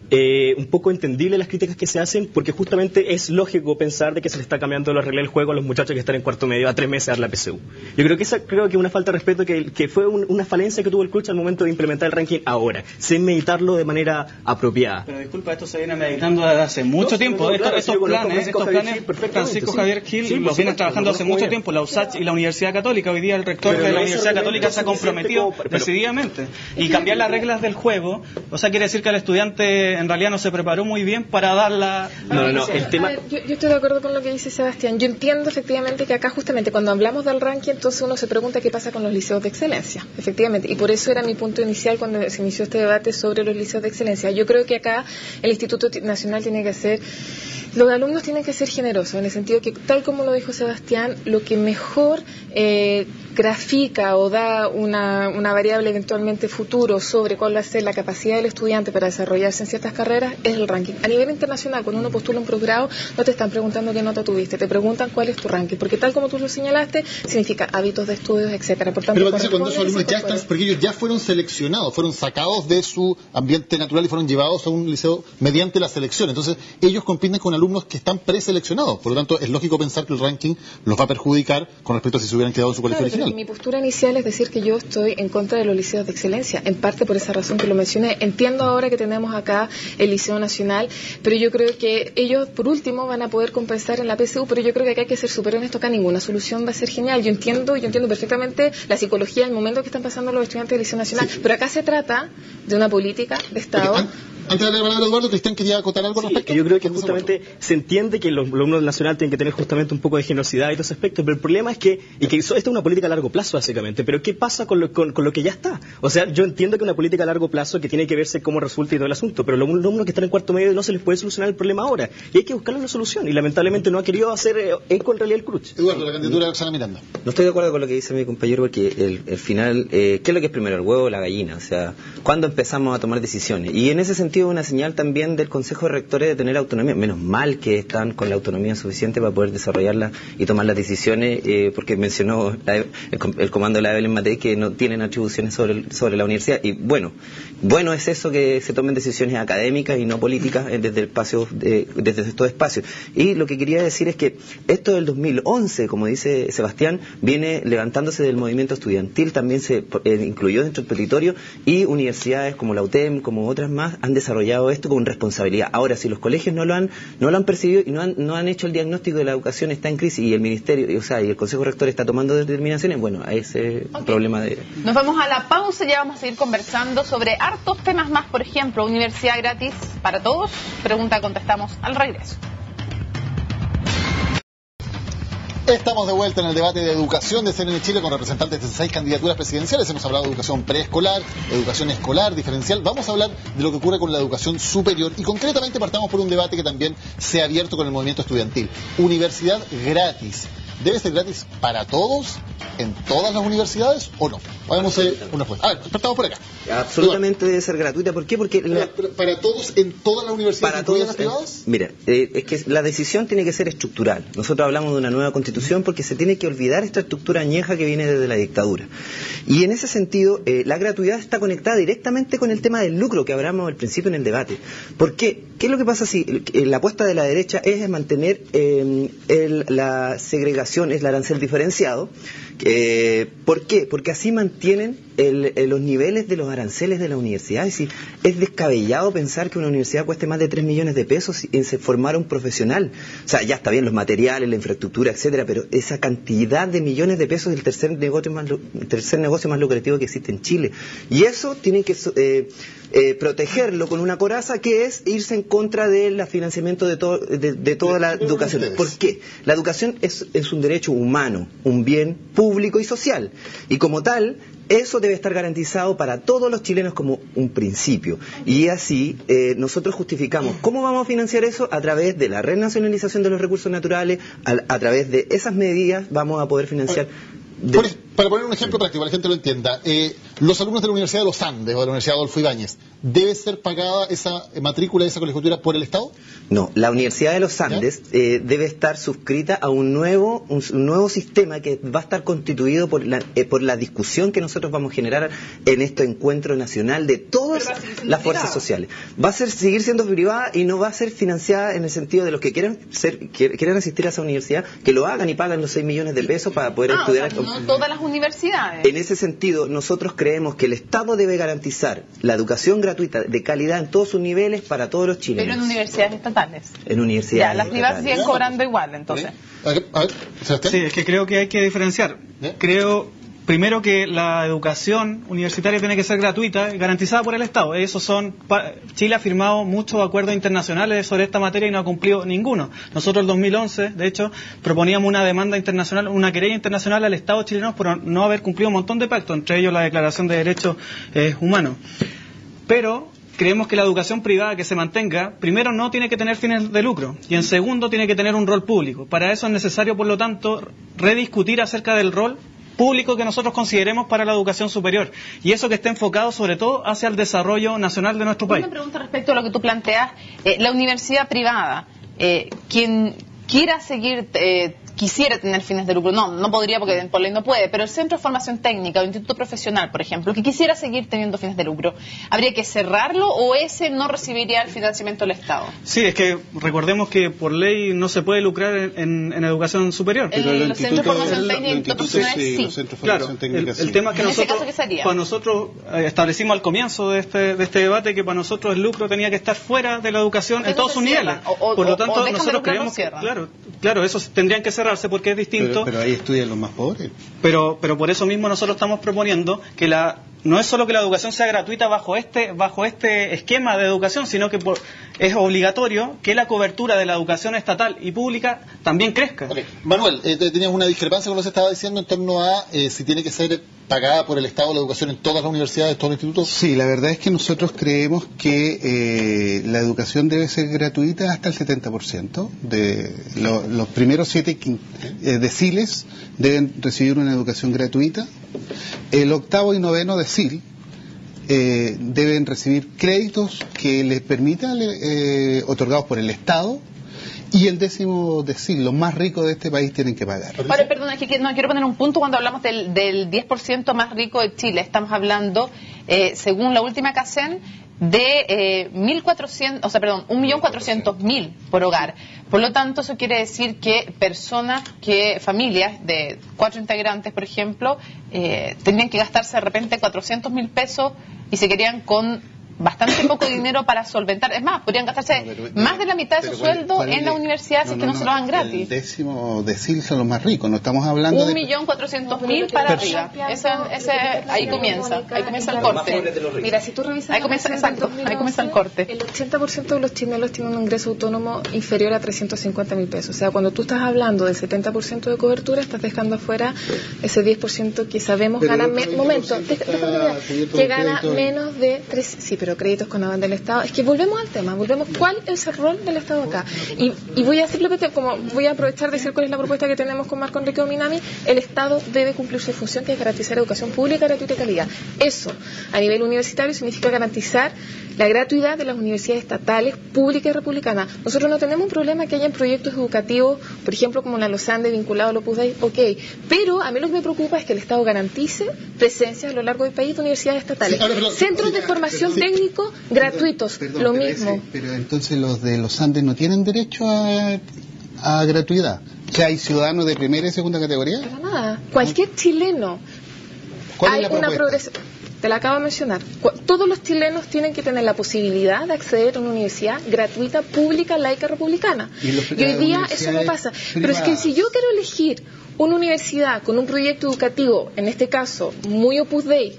un poco entendible las críticas que se hacen, porque justamente es lógico pensar de que se le está cambiando la regla del juego a los muchachos que están en cuarto medio a 3 meses a dar la PSU. Yo creo que esa es una falta de respeto que fue una falencia que tuvo el CRUCH al momento de implementar el ranking ahora, sin meditarlo de manera apropiada. Pero disculpa, esto se viene meditando desde hace mucho tiempo. Estos planes, Francisco Javier Gil los vienen trabajando hace mucho tiempo, la USACH y la Universidad Católica. Hoy día el rector de la Universidad Católica se ha comprometido decididamente. Y cambiar las reglas del juego, o sea, quiere decir que el estudiante en realidad no se preparó muy bien para dar la... el tema... Yo estoy de acuerdo con lo que dice Sebastián. Yo entiendo efectivamente que acá justamente cuando hablamos del ranking, entonces uno se pregunta qué pasa con los liceos de excelencia, efectivamente, y por eso era mi punto inicial cuando se inició este debate sobre los liceos de excelencia. Yo creo que acá el Instituto Nacional tiene que ser... Los alumnos tienen que ser generosos, en el sentido que, tal como lo dijo Sebastián, lo que mejor grafica o da una variable eventualmente futuro sobre cuál va a ser la capacidad del estudiante para desarrollarse en ciertas carreras es el ranking. A nivel internacional, cuando uno postula un posgrado, no te están preguntando qué nota tuviste, te preguntan cuál es tu ranking, porque tal como tú lo señalaste, significa hábitos de estudios, etcétera. Por tanto, pero Patricia, cuando esos alumnos ya están, porque ellos ya fueron seleccionados, fueron sacados de su ambiente natural y fueron llevados a un liceo mediante la selección. Entonces, ellos compiten con alumnos que están preseleccionados. Por lo tanto, es lógico pensar que el ranking los va a perjudicar con respecto a si se hubieran quedado en su colegio original. Mi postura inicial es decir que yo estoy en contra de los liceos de excelencia, en parte por esa razón que lo mencioné. Entiendo ahora que tenemos acá el Liceo Nacional, pero yo creo que ellos, por último, van a poder compensar en la PSU, pero yo creo que acá hay que ser súper honesto, acá ninguna solución va a ser genial. Yo entiendo perfectamente la psicología, el momento que están pasando los estudiantes del Liceo Nacional, pero acá se trata de una política de Estado. Antes de darle la palabra a Eduardo, Cristian quería acotar algo al respecto. Yo creo que justamente se entiende que los alumnos del Nacional tienen que tener justamente un poco de generosidad y todo ese aspecto, pero el problema es que esta es una política a largo plazo, básicamente, pero ¿qué pasa con lo que ya está? O sea, yo entiendo que una política a largo plazo que tiene que verse cómo resulta y todo el asunto, pero los alumnos que están en cuarto medio no se les puede solucionar el problema ahora, y hay que buscarle una solución, y lamentablemente no ha querido hacer eco en realidad el CRUCH. Eduardo, la candidatura de Roxana Miranda. No estoy de acuerdo con lo que dice mi compañero, porque el final, ¿qué es lo que es primero, el huevo o la gallina? O sea, ¿cuándo empezamos a tomar decisiones? Y en ese sentido sentido una señal también del Consejo de Rectores de tener autonomía. Menos mal que están con la autonomía suficiente para poder desarrollarla y tomar las decisiones, porque mencionó el comando de la Evelyn Matei que no tienen atribuciones sobre la universidad. Y bueno es eso, que se tomen decisiones académicas y no políticas desde estos espacios. Y lo que quería decir es que esto del 2011, como dice Sebastián, viene levantándose del movimiento estudiantil, también se incluyó dentro del petitorio, y universidades como la UTEM, como otras más, han desarrollado esto con responsabilidad. Ahora, si los colegios no lo han percibido y no han hecho el diagnóstico de la educación está en crisis, y el Ministerio, y el Consejo Rector está tomando determinaciones, bueno, a ese problema de... Nos vamos a la pausa y ya vamos a seguir conversando sobre hartos temas más, por ejemplo, universidad gratis para todos. Pregunta contestamos al regreso. Estamos de vuelta en el debate de educación de CNN Chile con representantes de 6 candidaturas presidenciales. Hemos hablado de educación preescolar, educación escolar, diferencial. Vamos a hablar de lo que ocurre con la educación superior y concretamente partamos por un debate que también se ha abierto con el movimiento estudiantil. Universidad gratis. ¿Debe ser gratis para todos, en todas las universidades o no? Vamos a ver una respuesta. A ver, partamos por acá. Absolutamente debe ser gratuita. ¿Por qué? Porque ¿Para todos en todas las universidades, para incluidas todos, las privadas? Mira, es que la decisión tiene que ser estructural. Nosotros hablamos de una nueva constitución porque se tiene que olvidar esta estructura añeja que viene desde la dictadura. Y en ese sentido, la gratuidad está conectada directamente con el tema del lucro que hablamos al principio en el debate. ¿Por qué? ¿Qué es lo que pasa si la apuesta de la derecha es mantener la segregación, es el arancel diferenciado? ¿Por qué? Porque así mantienen los niveles de los aranceles de la universidad. Es decir, es descabellado pensar que una universidad cueste más de 3 millones de pesos en se formara un profesional. O sea, ya está bien los materiales, la infraestructura, etcétera, pero esa cantidad de millones de pesos es el tercer negocio más lucrativo que existe en Chile. Y eso tienen que protegerlo con una coraza que es irse en contra del financiamiento de toda la educación. ¿Por qué? La educación es un derecho humano, un bien público y social. Y como tal, eso debe estar garantizado para todos los chilenos como un principio. Y así nosotros justificamos cómo vamos a financiar eso a través de la renacionalización de los recursos naturales, a través de esas medidas vamos a poder financiar... Para poner un ejemplo práctico, para que la gente lo entienda, los alumnos de la Universidad de los Andes o de la Universidad Adolfo Ibáñez, ¿debe ser pagada esa matrícula, esa colegiatura por el Estado? No, la Universidad de los Andes debe estar suscrita a un nuevo sistema que va a estar constituido por la discusión que nosotros vamos a generar en este encuentro nacional de todas las fuerzas sociales. Va a seguir siendo privada y no va a ser financiada en el sentido de los que quieran asistir a esa universidad, que lo hagan y pagan los 6 millones de pesos para poder estudiar. No todas las universidades. En ese sentido, nosotros creemos que el Estado debe garantizar la educación gratuita de calidad en todos sus niveles para todos los chilenos. Pero en universidades estatales. En universidades las privadas siguen cobrando igual, entonces. A ver, sí, es que creo que hay que diferenciar. Creo, primero, que la educación universitaria tiene que ser gratuita y garantizada por el Estado. Chile ha firmado muchos acuerdos internacionales sobre esta materia y no ha cumplido ninguno. Nosotros en 2011, de hecho, proponíamos una demanda internacional, una querella internacional al Estado chileno por no haber cumplido un montón de pactos, entre ellos la Declaración de Derechos Humanos. Pero creemos que la educación privada que se mantenga, primero, no tiene que tener fines de lucro y en segundo, tiene que tener un rol público. Para eso es necesario, por lo tanto, rediscutir acerca del rol público que nosotros consideremos para la educación superior, y eso que esté enfocado sobre todo hacia el desarrollo nacional de nuestro país. Una pregunta respecto a lo que tú planteas. La universidad privada, quien quiera seguir, quisiera tener fines de lucro, no podría porque por ley no puede, pero el Centro de Formación Técnica o Instituto Profesional, por ejemplo, que quisiera seguir teniendo fines de lucro, ¿habría que cerrarlo o ese no recibiría el financiamiento del Estado? Sí, es que recordemos que por ley no se puede lucrar en educación superior. Los Centros de Formación Técnica y Instituto Profesional sí. Claro, el tema es que nosotros establecimos al comienzo de este debate que para nosotros el lucro tenía que estar fuera de la educación en todos sus niveles. Por lo tanto, nosotros creemos que, claro, esos tendrían que cerrarse porque es distinto. Pero ahí estudian los más pobres. Pero por eso mismo nosotros estamos proponiendo que no es solo que la educación sea gratuita bajo este esquema de educación, sino que es obligatorio que la cobertura de la educación estatal y pública también crezca. Okay. Manuel, tenías una discrepancia con lo que se estaba diciendo en torno a si tiene que ser pagada por el Estado la educación en todas las universidades, todos los institutos. Sí, la verdad es que nosotros creemos que la educación debe ser gratuita hasta el 70%. Los primeros 7 deciles deben recibir una educación gratuita. El octavo y noveno decil deben recibir créditos que les permitan, otorgados por el Estado, y el 10º decil, los más ricos de este país tienen que pagar. Ahora, perdón, es que no quiero poner un punto cuando hablamos del 10% más rico de Chile. Estamos hablando, según la última CACEN, de 1.400.000 por hogar. Por lo tanto, eso quiere decir que familias de 4 integrantes, por ejemplo, tendrían que gastarse de repente 400.000 pesos y se quedarían con bastante poco dinero para solventar. Es más, podrían gastarse más de la mitad de su sueldo en la universidad si es que no se lo dan gratis. El 10º decil son los más ricos, no estamos hablando de... 1.400.000 para arriba. Ahí comienza el corte. Mira, si tú revisas... Ahí comienza el corte. El 80% de los chilenos tienen un ingreso autónomo inferior a 350.000 pesos. O sea, cuando tú estás hablando del 70% de cobertura, estás dejando afuera ese 10% que sabemos gana... que gana menos de 3... Sí, pero créditos con aval del Estado. Es que volvemos al tema, ¿cuál es el rol del Estado acá? Y voy a simplemente, voy a aprovechar de decir cuál es la propuesta que tenemos con Marco Enrique Ominami. El Estado debe cumplir su función, que es garantizar educación pública, gratuita y de calidad. Eso, a nivel universitario, significa garantizar la gratuidad de las universidades estatales, públicas y republicanas. Nosotros no tenemos un problema que hayan proyectos educativos, por ejemplo, como la Los Andes, vinculado al Opus Dei, ok. Pero a mí lo que me preocupa es que el Estado garantice presencia a lo largo del país de universidades estatales. Centros de formación técnica gratuitos, lo mismo. Pero entonces los de los Andes no tienen derecho a gratuidad. O sea, ¿hay ciudadanos de primera y segunda categoría? Para nada. Cualquier chileno. ¿Cuál es la propuesta? Te la acabo de mencionar. Todos los chilenos tienen que tener la posibilidad de acceder a una universidad gratuita, pública, laica, republicana. Y hoy día eso no pasa. Pero es que si yo quiero elegir una universidad con un proyecto educativo, en este caso, muy Opus Dei,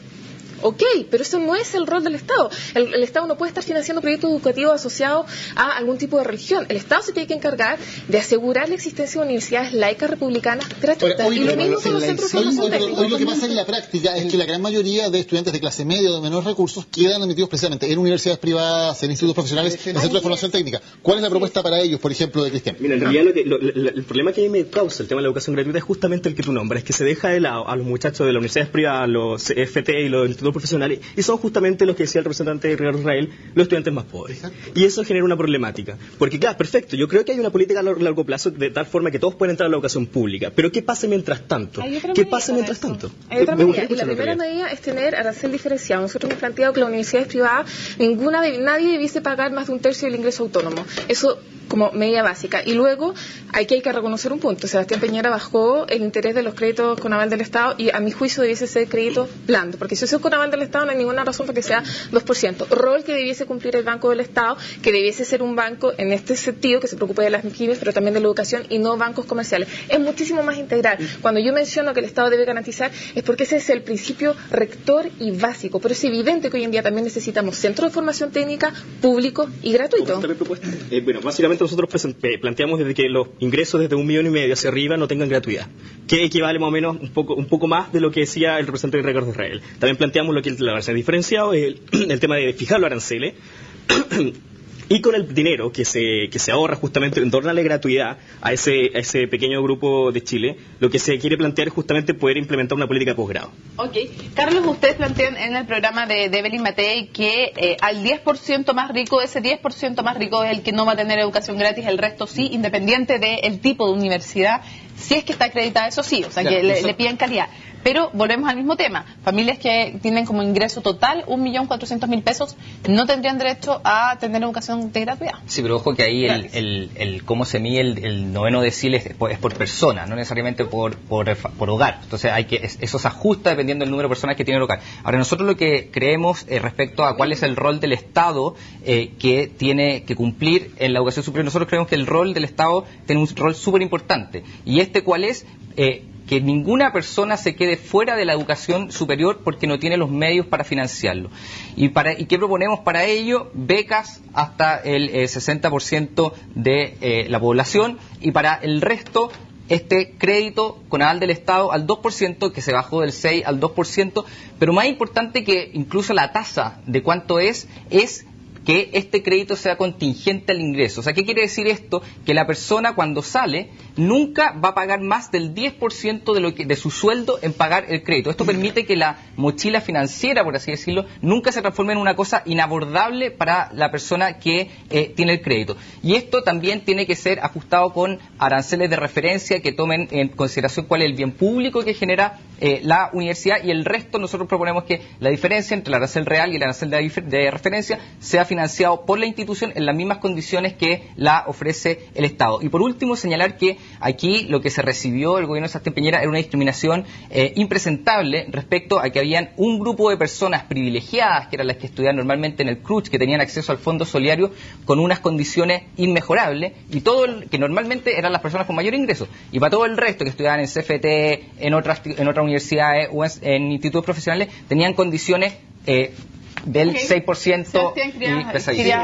ok, pero eso no es el rol del Estado. El Estado no puede estar financiando proyectos educativos asociados a algún tipo de religión. El Estado se tiene que encargar de asegurar la existencia de universidades laicas republicanas gratuitas. Y lo mismo con los centros de formación técnica. Hoy lo que pasa en la práctica es que la gran mayoría de estudiantes de clase media o de menores recursos quedan admitidos precisamente en universidades privadas, en institutos profesionales, en centros de formación técnica. ¿Cuál es la propuesta para ellos, por ejemplo, de Cristian? Mira, en realidad el problema que a mí me causa el tema de la educación gratuita es justamente el que tú nombras, es que se deja de lado a los muchachos de las universidades privadas, los FT y los institutos profesionales, y son justamente los que decía el representante de Ricardo Israel, los estudiantes más pobres. Y eso genera una problemática. Porque, claro, perfecto, yo creo que hay una política a largo plazo de tal forma que todos pueden entrar a la educación pública. Pero ¿qué pasa mientras tanto? ¿Qué pasa mientras tanto? Hay otra medida. Y la primera medida es tener arancel diferenciado. Nosotros hemos planteado que las universidades privadas, nadie debiese pagar más de un tercio del ingreso autónomo. Eso como medida básica. Y luego, aquí hay que reconocer un punto. Sebastián Piñera bajó el interés de los créditos con aval del Estado y a mi juicio debiese ser crédito blando. Porque si eso es con aval del Estado no hay ninguna razón para que sea 2%. Rol que debiese cumplir el Banco del Estado, que debiese ser un banco en este sentido, que se preocupe de las pymes, pero también de la educación y no bancos comerciales. Es muchísimo más integral. Cuando yo menciono que el Estado debe garantizar, es porque ese es el principio rector y básico. Pero es evidente que hoy en día también necesitamos centros de formación técnica públicos y gratuitos. Bueno, básicamente nosotros planteamos desde que los ingresos desde 1,5 millones hacia arriba no tengan gratuidad, que equivale más o menos un poco más de lo que decía el representante de Ricardo Israel. También planteamos lo que es el arancel diferenciado, el tema de fijar los aranceles. Y con el dinero que se ahorra justamente en torno a la gratuidad a ese pequeño grupo de Chile, lo que se quiere plantear es justamente poder implementar una política de posgrado. Ok. Carlos, ustedes plantean en el programa de Evelyn Matei que al 10% más rico, ese 10% más rico es el que no va a tener educación gratis, el resto sí, independiente del tipo de universidad, si es que está acreditada, eso sí, o sea, claro, que le piden calidad. Pero volvemos al mismo tema. Familias que tienen como ingreso total 1.400.000 pesos no tendrían derecho a tener educación de gratuidad. Sí, pero ojo que ahí el cómo se mide el noveno decil es por persona, no necesariamente por hogar. Entonces eso se ajusta dependiendo del número de personas que tiene el hogar. Ahora, nosotros lo que creemos respecto a cuál es el rol del Estado que tiene que cumplir en la educación superior, nosotros creemos que el rol del Estado tiene un rol súper importante. ¿Y cuál es? Que ninguna persona se quede fuera de la educación superior porque no tiene los medios para financiarlo. ¿Y qué proponemos para ello? Becas hasta el 60% de la población, y para el resto este crédito con aval del Estado al 2%, que se bajó del 6 al 2%, pero más importante que incluso la tasa de cuánto es que este crédito sea contingente al ingreso. O sea, ¿qué quiere decir esto? Que la persona cuando sale nunca va a pagar más del 10% de su sueldo en pagar el crédito. Esto permite que la mochila financiera, por así decirlo, nunca se transforme en una cosa inabordable para la persona que tiene el crédito. Y esto también tiene que ser ajustado con aranceles de referencia que tomen en consideración cuál es el bien público que genera la universidad, y el resto nosotros proponemos que la diferencia entre el arancel real y el arancel de referencia sea financiado por la institución en las mismas condiciones que la ofrece el Estado. Y por último, señalar que aquí lo que se recibió del gobierno de Sebastián Piñera era una discriminación impresentable respecto a que habían un grupo de personas privilegiadas, que eran las que estudiaban normalmente en el CRUCH, que tenían acceso al fondo solidario con unas condiciones inmejorables, y que normalmente eran las personas con mayor ingreso. Y para todo el resto que estudiaban en CFT, en otras universidades o en institutos profesionales, tenían condiciones del 6% y pesadísimo.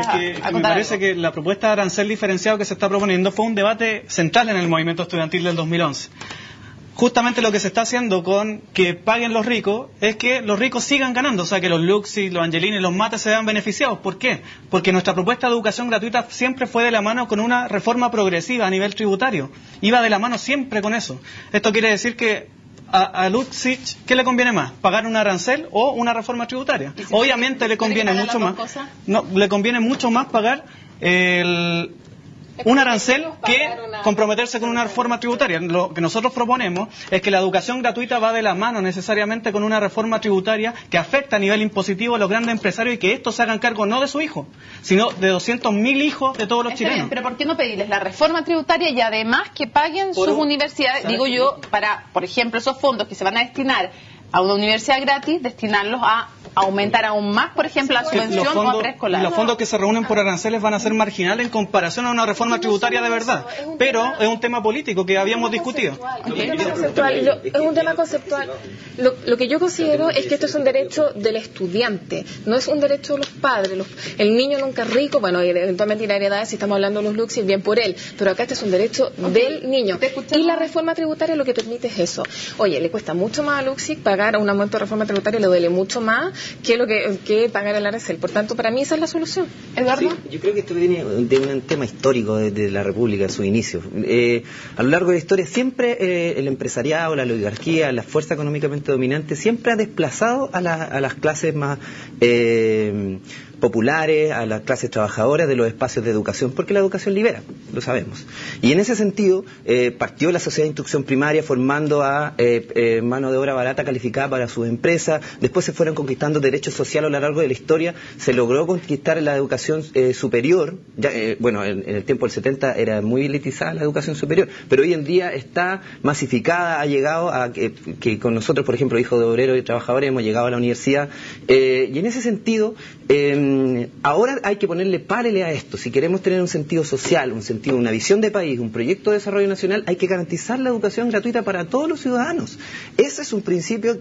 Me parece que la propuesta de arancel diferenciado que se está proponiendo fue un debate central en el movimiento estudiantil del 2011. Justamente lo que se está haciendo con que paguen los ricos es que los ricos sigan ganando, o sea, que los Luxi, los Angelini, los Mates se vean beneficiados. ¿Por qué? Porque nuestra propuesta de educación gratuita siempre fue de la mano con una reforma progresiva a nivel tributario. Iba de la mano siempre con eso. Esto quiere decir que a Luxich, ¿qué le conviene más? ¿Pagar un arancel o una reforma tributaria? Obviamente le conviene mucho más. No, le conviene mucho más pagar un arancel que comprometerse con una reforma tributaria. Lo que nosotros proponemos es que la educación gratuita va de la mano necesariamente con una reforma tributaria que afecta a nivel impositivo a los grandes empresarios, y que estos se hagan cargo no de su hijo, sino de 200.000 hijos de todos los chilenos. Bien, pero ¿por qué no pedirles la reforma tributaria y además que paguen sus universidades, digo yo, para, por ejemplo, esos fondos que se van a destinar a una universidad gratis, destinarlos a aumentar aún más, por ejemplo, la subvención o a preescolar? Los fondos que se reúnen por aranceles van a ser marginales en comparación a una reforma tributaria de verdad, pero es un tema político que habíamos discutido. Es un tema conceptual. Lo que yo considero es que esto es un derecho del estudiante, no es un derecho de los padres. El niño nunca es rico, bueno, eventualmente irá a heredades si estamos hablando de los Luxi, bien por él, pero acá este es un derecho del niño. Y la reforma tributaria lo que permite es eso. Oye, le cuesta mucho más a Luxi pagar un aumento de reforma tributaria, le duele mucho más que pagar el arancel. Por tanto, para mí esa es la solución. ¿Eduardo? Sí, yo creo que esto viene de un tema histórico de la República, en su inicio. A lo largo de la historia, siempre el empresariado, la oligarquía, la fuerza económicamente dominante, siempre ha desplazado a las clases más populares, a las clases trabajadoras de los espacios de educación, porque la educación libera, lo sabemos. Y en ese sentido, partió la sociedad de instrucción primaria formando a mano de obra barata calificada para sus empresas, después se fueron conquistando derechos sociales a lo largo de la historia, se logró conquistar la educación superior, bueno, en el tiempo del 70 era muy elitizada la educación superior, pero hoy en día está masificada, ha llegado a que con nosotros, por ejemplo, hijos de obreros y trabajadores, hemos llegado a la universidad, y en ese sentido, ahora hay que ponerle párele a esto. Si queremos tener un sentido social, un sentido, una visión de país, un proyecto de desarrollo nacional, hay que garantizar la educación gratuita para todos los ciudadanos. Ese es un principio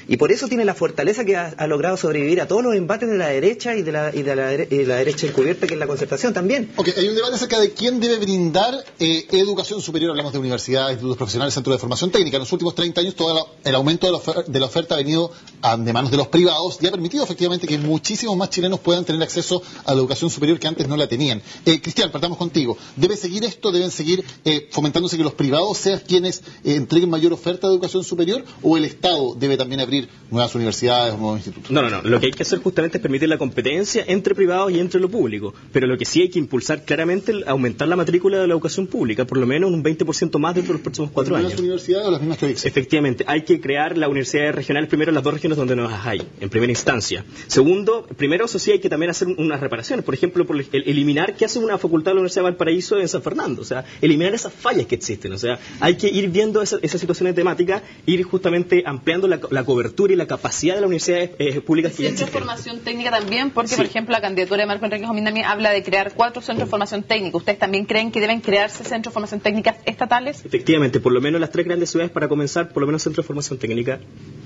y por eso tiene la fortaleza que ha logrado sobrevivir a todos los embates de la derecha y de la derecha encubierta, que es la concertación también. Hay un debate acerca de quién debe brindar educación superior. Hablamos de universidades, institutos profesionales, centros de formación técnica. En los últimos 30 años todo el aumento de la oferta ha venido de manos de los privados y ha permitido efectivamente que muchísimos más chilenos puedan tener acceso a la educación superior que antes no la tenían. Cristian, partamos contigo. ¿Debe seguir esto? ¿Deben seguir fomentándose que los privados sean quienes entreguen mayor oferta de educación superior, o el Estado debe también abrir nuevas universidades o nuevos institutos? No. Lo que hay que hacer justamente es permitir la competencia entre privados y entre lo público. Pero lo que sí hay que impulsar claramente es aumentar la matrícula de la educación pública, por lo menos un 20% más dentro de los próximos 4 años. ¿Las universidades o las mismas que existen? Efectivamente, hay que crear las universidades regionales primero en las 2 regiones donde no las hay, en primera instancia. Segundo, primero, eso sí, hay que también hacer unas reparaciones. Por ejemplo, eliminar qué hace una facultad de la Universidad de Valparaíso en San Fernando. O sea, eliminar esas fallas que existen. O sea, hay que ir viendo esas situaciones temáticas, ir justamente ampliando la cobertura y la capacidad de las universidades públicas que ya existen. Centros de formación técnica también, porque, por ejemplo, la candidatura de Marco Enrique Jomindami habla de crear 4 centros de formación técnica. ¿Ustedes también creen que deben crearse centros de formación técnica estatales? Efectivamente, por lo menos las 3 grandes ciudades, para comenzar, por lo menos centros de formación técnica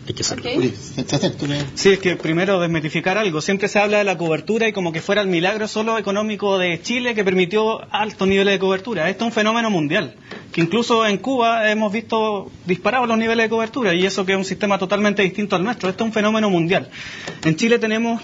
hay que hacerlo. Sí, es que primero desmitificar algo. Siempre se habla de la cobertura y como que fuera el milagro solo económico de Chile que permitió altos niveles de cobertura. Esto es un fenómeno mundial, que incluso en Cuba hemos visto disparados los niveles de cobertura, y eso que es un sistema totalmente distinto al nuestro. Esto es un fenómeno mundial. En Chile tenemos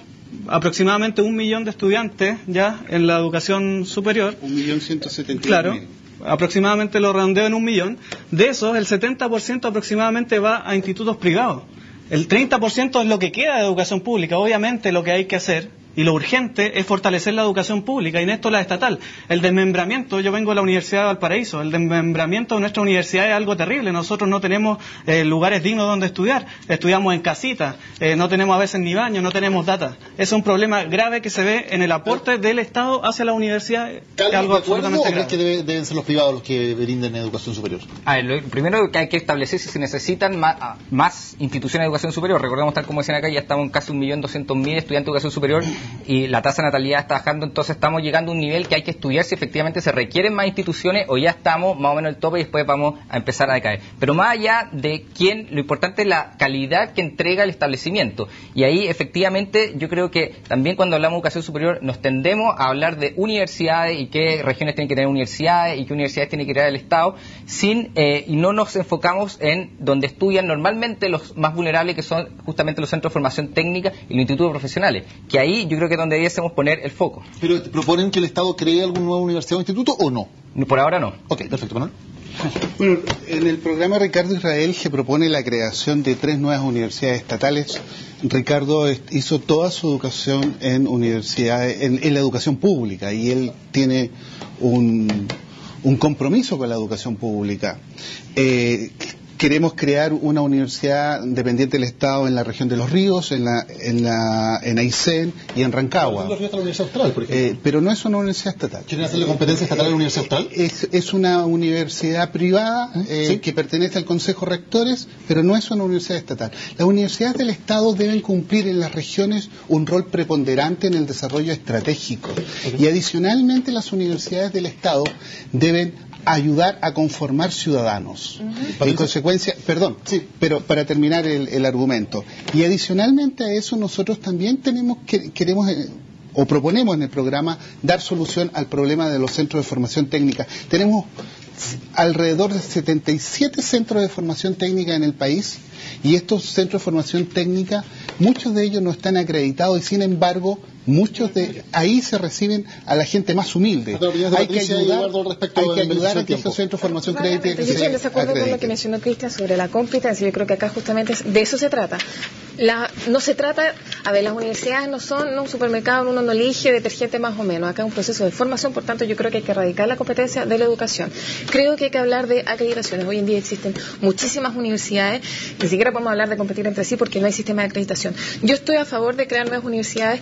aproximadamente 1 millón de estudiantes ya en la educación superior. 1.171.000. Claro, aproximadamente lo redondeo en 1 millón. De esos, el 70% aproximadamente va a institutos privados. El 30% es lo que queda de educación pública. Obviamente lo que hay que hacer y lo urgente es fortalecer la educación pública, y en esto la estatal. El desmembramiento, yo vengo de la Universidad de Valparaíso, el desmembramiento de nuestra universidad es algo terrible. Nosotros no tenemos lugares dignos donde estudiar, estudiamos en casitas, no tenemos a veces ni baños, no tenemos data. Es un problema grave que se ve en el aporte del Estado hacia la universidad. ¿Es algo absolutamente grave? ¿O crees que deben ser los privados los que brinden educación superior? A ver, lo primero que hay que establecer si se necesitan más instituciones de educación superior. Recordemos, tal como decían acá, ya estamos en casi 1.200.000 estudiantes de educación superior y la tasa de natalidad está bajando, entonces estamos llegando a un nivel que hay que estudiar si efectivamente se requieren más instituciones o ya estamos más o menos en el tope y después vamos a empezar a decaer. Pero más allá de quién, lo importante es la calidad que entrega el establecimiento. Y ahí efectivamente yo creo que también cuando hablamos de educación superior nos tendemos a hablar de universidades y qué regiones tienen que tener universidades y qué universidades tiene que crear el Estado, y no nos enfocamos en donde estudian normalmente los más vulnerables, que son justamente los centros de formación técnica y los institutos profesionales, que ahí yo creo que es donde debiésemos poner el foco. ¿Pero proponen que el Estado cree alguna nueva universidad o instituto o no? Por ahora no. Ok, perfecto, Manuel. Bueno, en el programa Ricardo Israel se propone la creación de 3 nuevas universidades estatales. Ricardo hizo toda su educación en universidades, en la educación pública, y él tiene un compromiso con la educación pública. Queremos crear una universidad dependiente del Estado en la región de Los Ríos, en Aysén y en Rancagua. Los Ríos está la Universidad Austral, por ejemplo. Pero no es una universidad estatal. ¿Quieren hacerle competencia estatal a la Universidad Austral? Es una universidad privada ¿Sí? que pertenece al Consejo de Rectores, pero no es una universidad estatal. Las universidades del Estado deben cumplir en las regiones un rol preponderante en el desarrollo estratégico. Y adicionalmente las universidades del Estado deben ayudar a conformar ciudadanos. En consecuencia, pero para terminar el argumento, y adicionalmente a eso nosotros también queremos o proponemos en el programa dar solución al problema de los centros de formación técnica. Tenemos alrededor de 77 centros de formación técnica en el país, y estos centros de formación técnica, muchos de ellos no están acreditados, y sin embargo muchos de ahí se reciben a la gente más humilde. Hay que ayudar a que esos centros de formación técnica Yo estoy en desacuerdo con lo que mencionó Cristian sobre la competencia. Yo creo que acá justamente de eso se trata. No se trata, las universidades no son un supermercado, uno no elige detergente más o menos. Acá es un proceso de formación, por tanto yo creo que hay que erradicar la competencia de la educación. Creo que hay que hablar de acreditaciones. Hoy en día existen muchísimas universidades, ni siquiera podemos hablar de competir entre sí porque no hay sistema de acreditación. Yo estoy a favor de crear nuevas universidades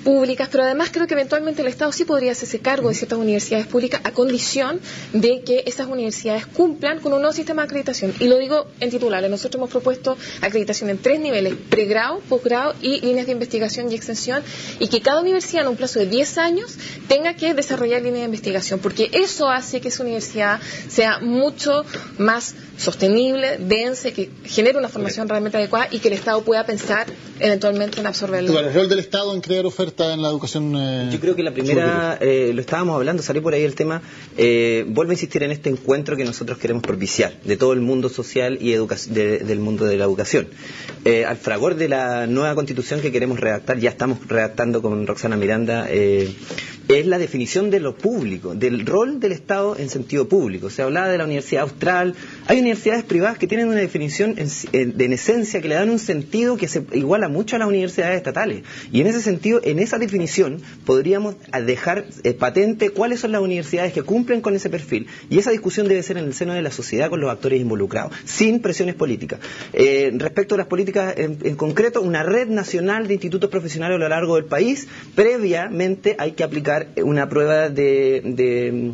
públicas, pero además creo que eventualmente el Estado sí podría hacerse cargo de ciertas universidades públicas a condición de que esas universidades cumplan con un nuevo sistema de acreditación. Y lo digo en titulares. Nosotros hemos propuesto acreditación en 3 niveles: pregrado, posgrado y líneas de investigación y extensión, y que cada universidad en un plazo de 10 años tenga que desarrollar líneas de investigación, porque eso hace que esa universidad sea mucho más sostenible, densa, que genere una formación realmente adecuada y que el Estado pueda pensar eventualmente en absorberlo. ¿El rol del Estado en crear oferta en la educación? Yo creo que la primera, lo estábamos hablando, salió por ahí el tema, vuelvo a insistir en este encuentro que nosotros queremos propiciar, de todo el mundo social y del mundo de la educación. Al fragor de la nueva constitución que queremos redactar, ya estamos redactando con Roxana Miranda, es la definición de lo público, del rol del Estado en sentido público. Se hablaba de la Universidad Austral, hay universidades privadas que tienen una definición en esencia que le dan un sentido que se iguala mucho a las universidades estatales, y en ese sentido, en esa definición podríamos dejar patente cuáles son las universidades que cumplen con ese perfil, y esa discusión debe ser en el seno de la sociedad con los actores involucrados, sin presiones políticas. Respecto a las políticas en concreto, una red nacional de institutos profesionales a lo largo del país. Previamente hay que aplicar una prueba de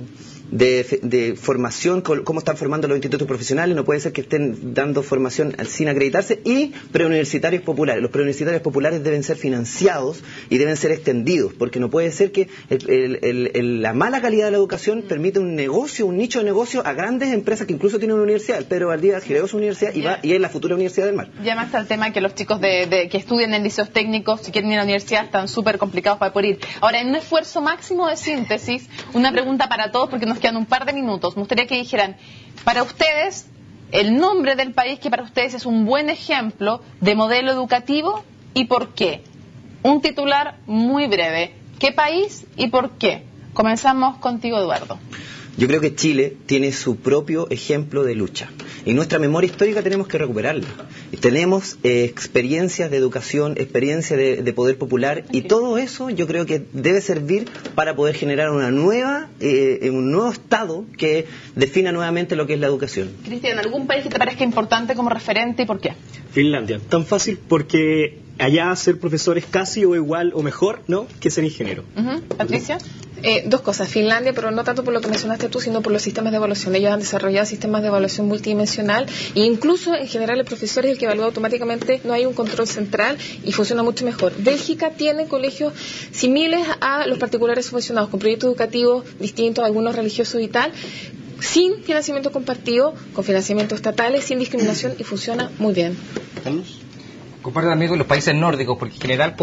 formación, cómo están formando los institutos profesionales. No puede ser que estén dando formación sin acreditarse. Y preuniversitarios populares. Los preuniversitarios populares deben ser financiados y deben ser extendidos, porque no puede ser que la mala calidad de la educación permite un negocio, un nicho de negocio a grandes empresas que incluso tienen una universidad. El Pedro Valdivia creó su universidad y es la futura Universidad del Mar. Ya más está el tema que los chicos que estudian en liceos técnicos, si quieren ir a la universidad, están súper complicados para poder ir. Ahora, en un esfuerzo máximo de síntesis, una pregunta para todos, porque nos quedan un par de minutos. Me gustaría que dijeran, para ustedes, el nombre del país que para ustedes es un buen ejemplo de modelo educativo, ¿y por qué? Un titular muy breve. ¿Qué país y por qué? Comenzamos contigo, Eduardo. Yo creo que Chile tiene su propio ejemplo de lucha y nuestra memoria histórica tenemos que recuperarla. Tenemos experiencias de educación, experiencias de poder popular y todo eso yo creo que debe servir para poder generar un nuevo Estado que defina nuevamente lo que es la educación. Cristian, ¿algún país que te parezca importante como referente y por qué? Finlandia, tan fácil porque allá ser profesor es casi o igual o mejor, ¿no?, que ser ingeniero. Patricia. Dos cosas. Finlandia, pero no tanto por lo que mencionaste tú, sino por los sistemas de evaluación. Ellos han desarrollado sistemas de evaluación multidimensional e incluso, en general, el profesor es el que evalúa automáticamente, no hay un control central y funciona mucho mejor. Bélgica tiene colegios similares a los particulares subvencionados, con proyectos educativos distintos, algunos religiosos y tal, sin financiamiento compartido, con financiamiento estatales, sin discriminación y funciona muy bien. Carlos. Comparto también con los países nórdicos, porque en general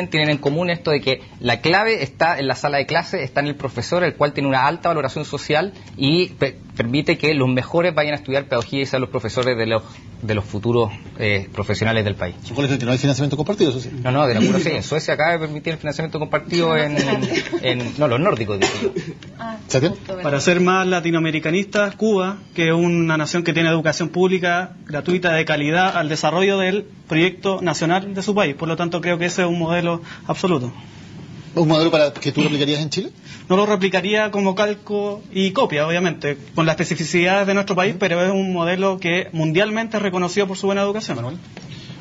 tienen en común esto de que la clave está en la sala de clase, está en el profesor, el cual tiene una alta valoración social y permite que los mejores vayan a estudiar pedagogía y sean los profesores de los futuros profesionales del país. ¿Su colegio no hay financiamiento compartido, eso sí? No, de la pura sí. En Suecia acaba de permitir el financiamiento compartido los nórdicos, digo yo. Para ser más latinoamericanistas, Cuba, que es una nación que tiene educación pública gratuita de calidad al desarrollo del proyecto nacional de su país. Por lo tanto, creo que ese es un modelo absoluto. ¿Un modelo para que tú replicarías en Chile? No lo replicaría como calco y copia, obviamente, con las especificidades de nuestro país, pero es un modelo que mundialmente es reconocido por su buena educación. Manuel.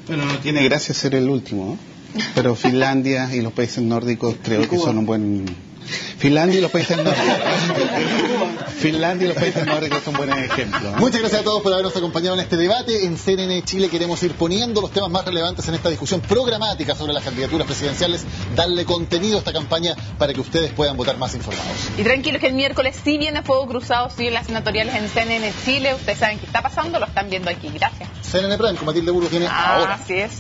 Bueno, no tiene gracia ser el último, ¿no? Pero Finlandia y los países nórdicos creo que son un buen... Finlandia y los países nórdicos son buenos ejemplos, ¿no? Muchas gracias a todos por habernos acompañado en este debate. En CNN Chile queremos ir poniendo los temas más relevantes en esta discusión programática sobre las candidaturas presidenciales, darle contenido a esta campaña para que ustedes puedan votar más informados. Y tranquilos que el miércoles sí viene Fuego Cruzado, siguen las senatoriales en CNN Chile. Ustedes saben qué está pasando, lo están viendo aquí. Gracias. CNN Prime, con Matilde Burgos, viene ahora. Así es.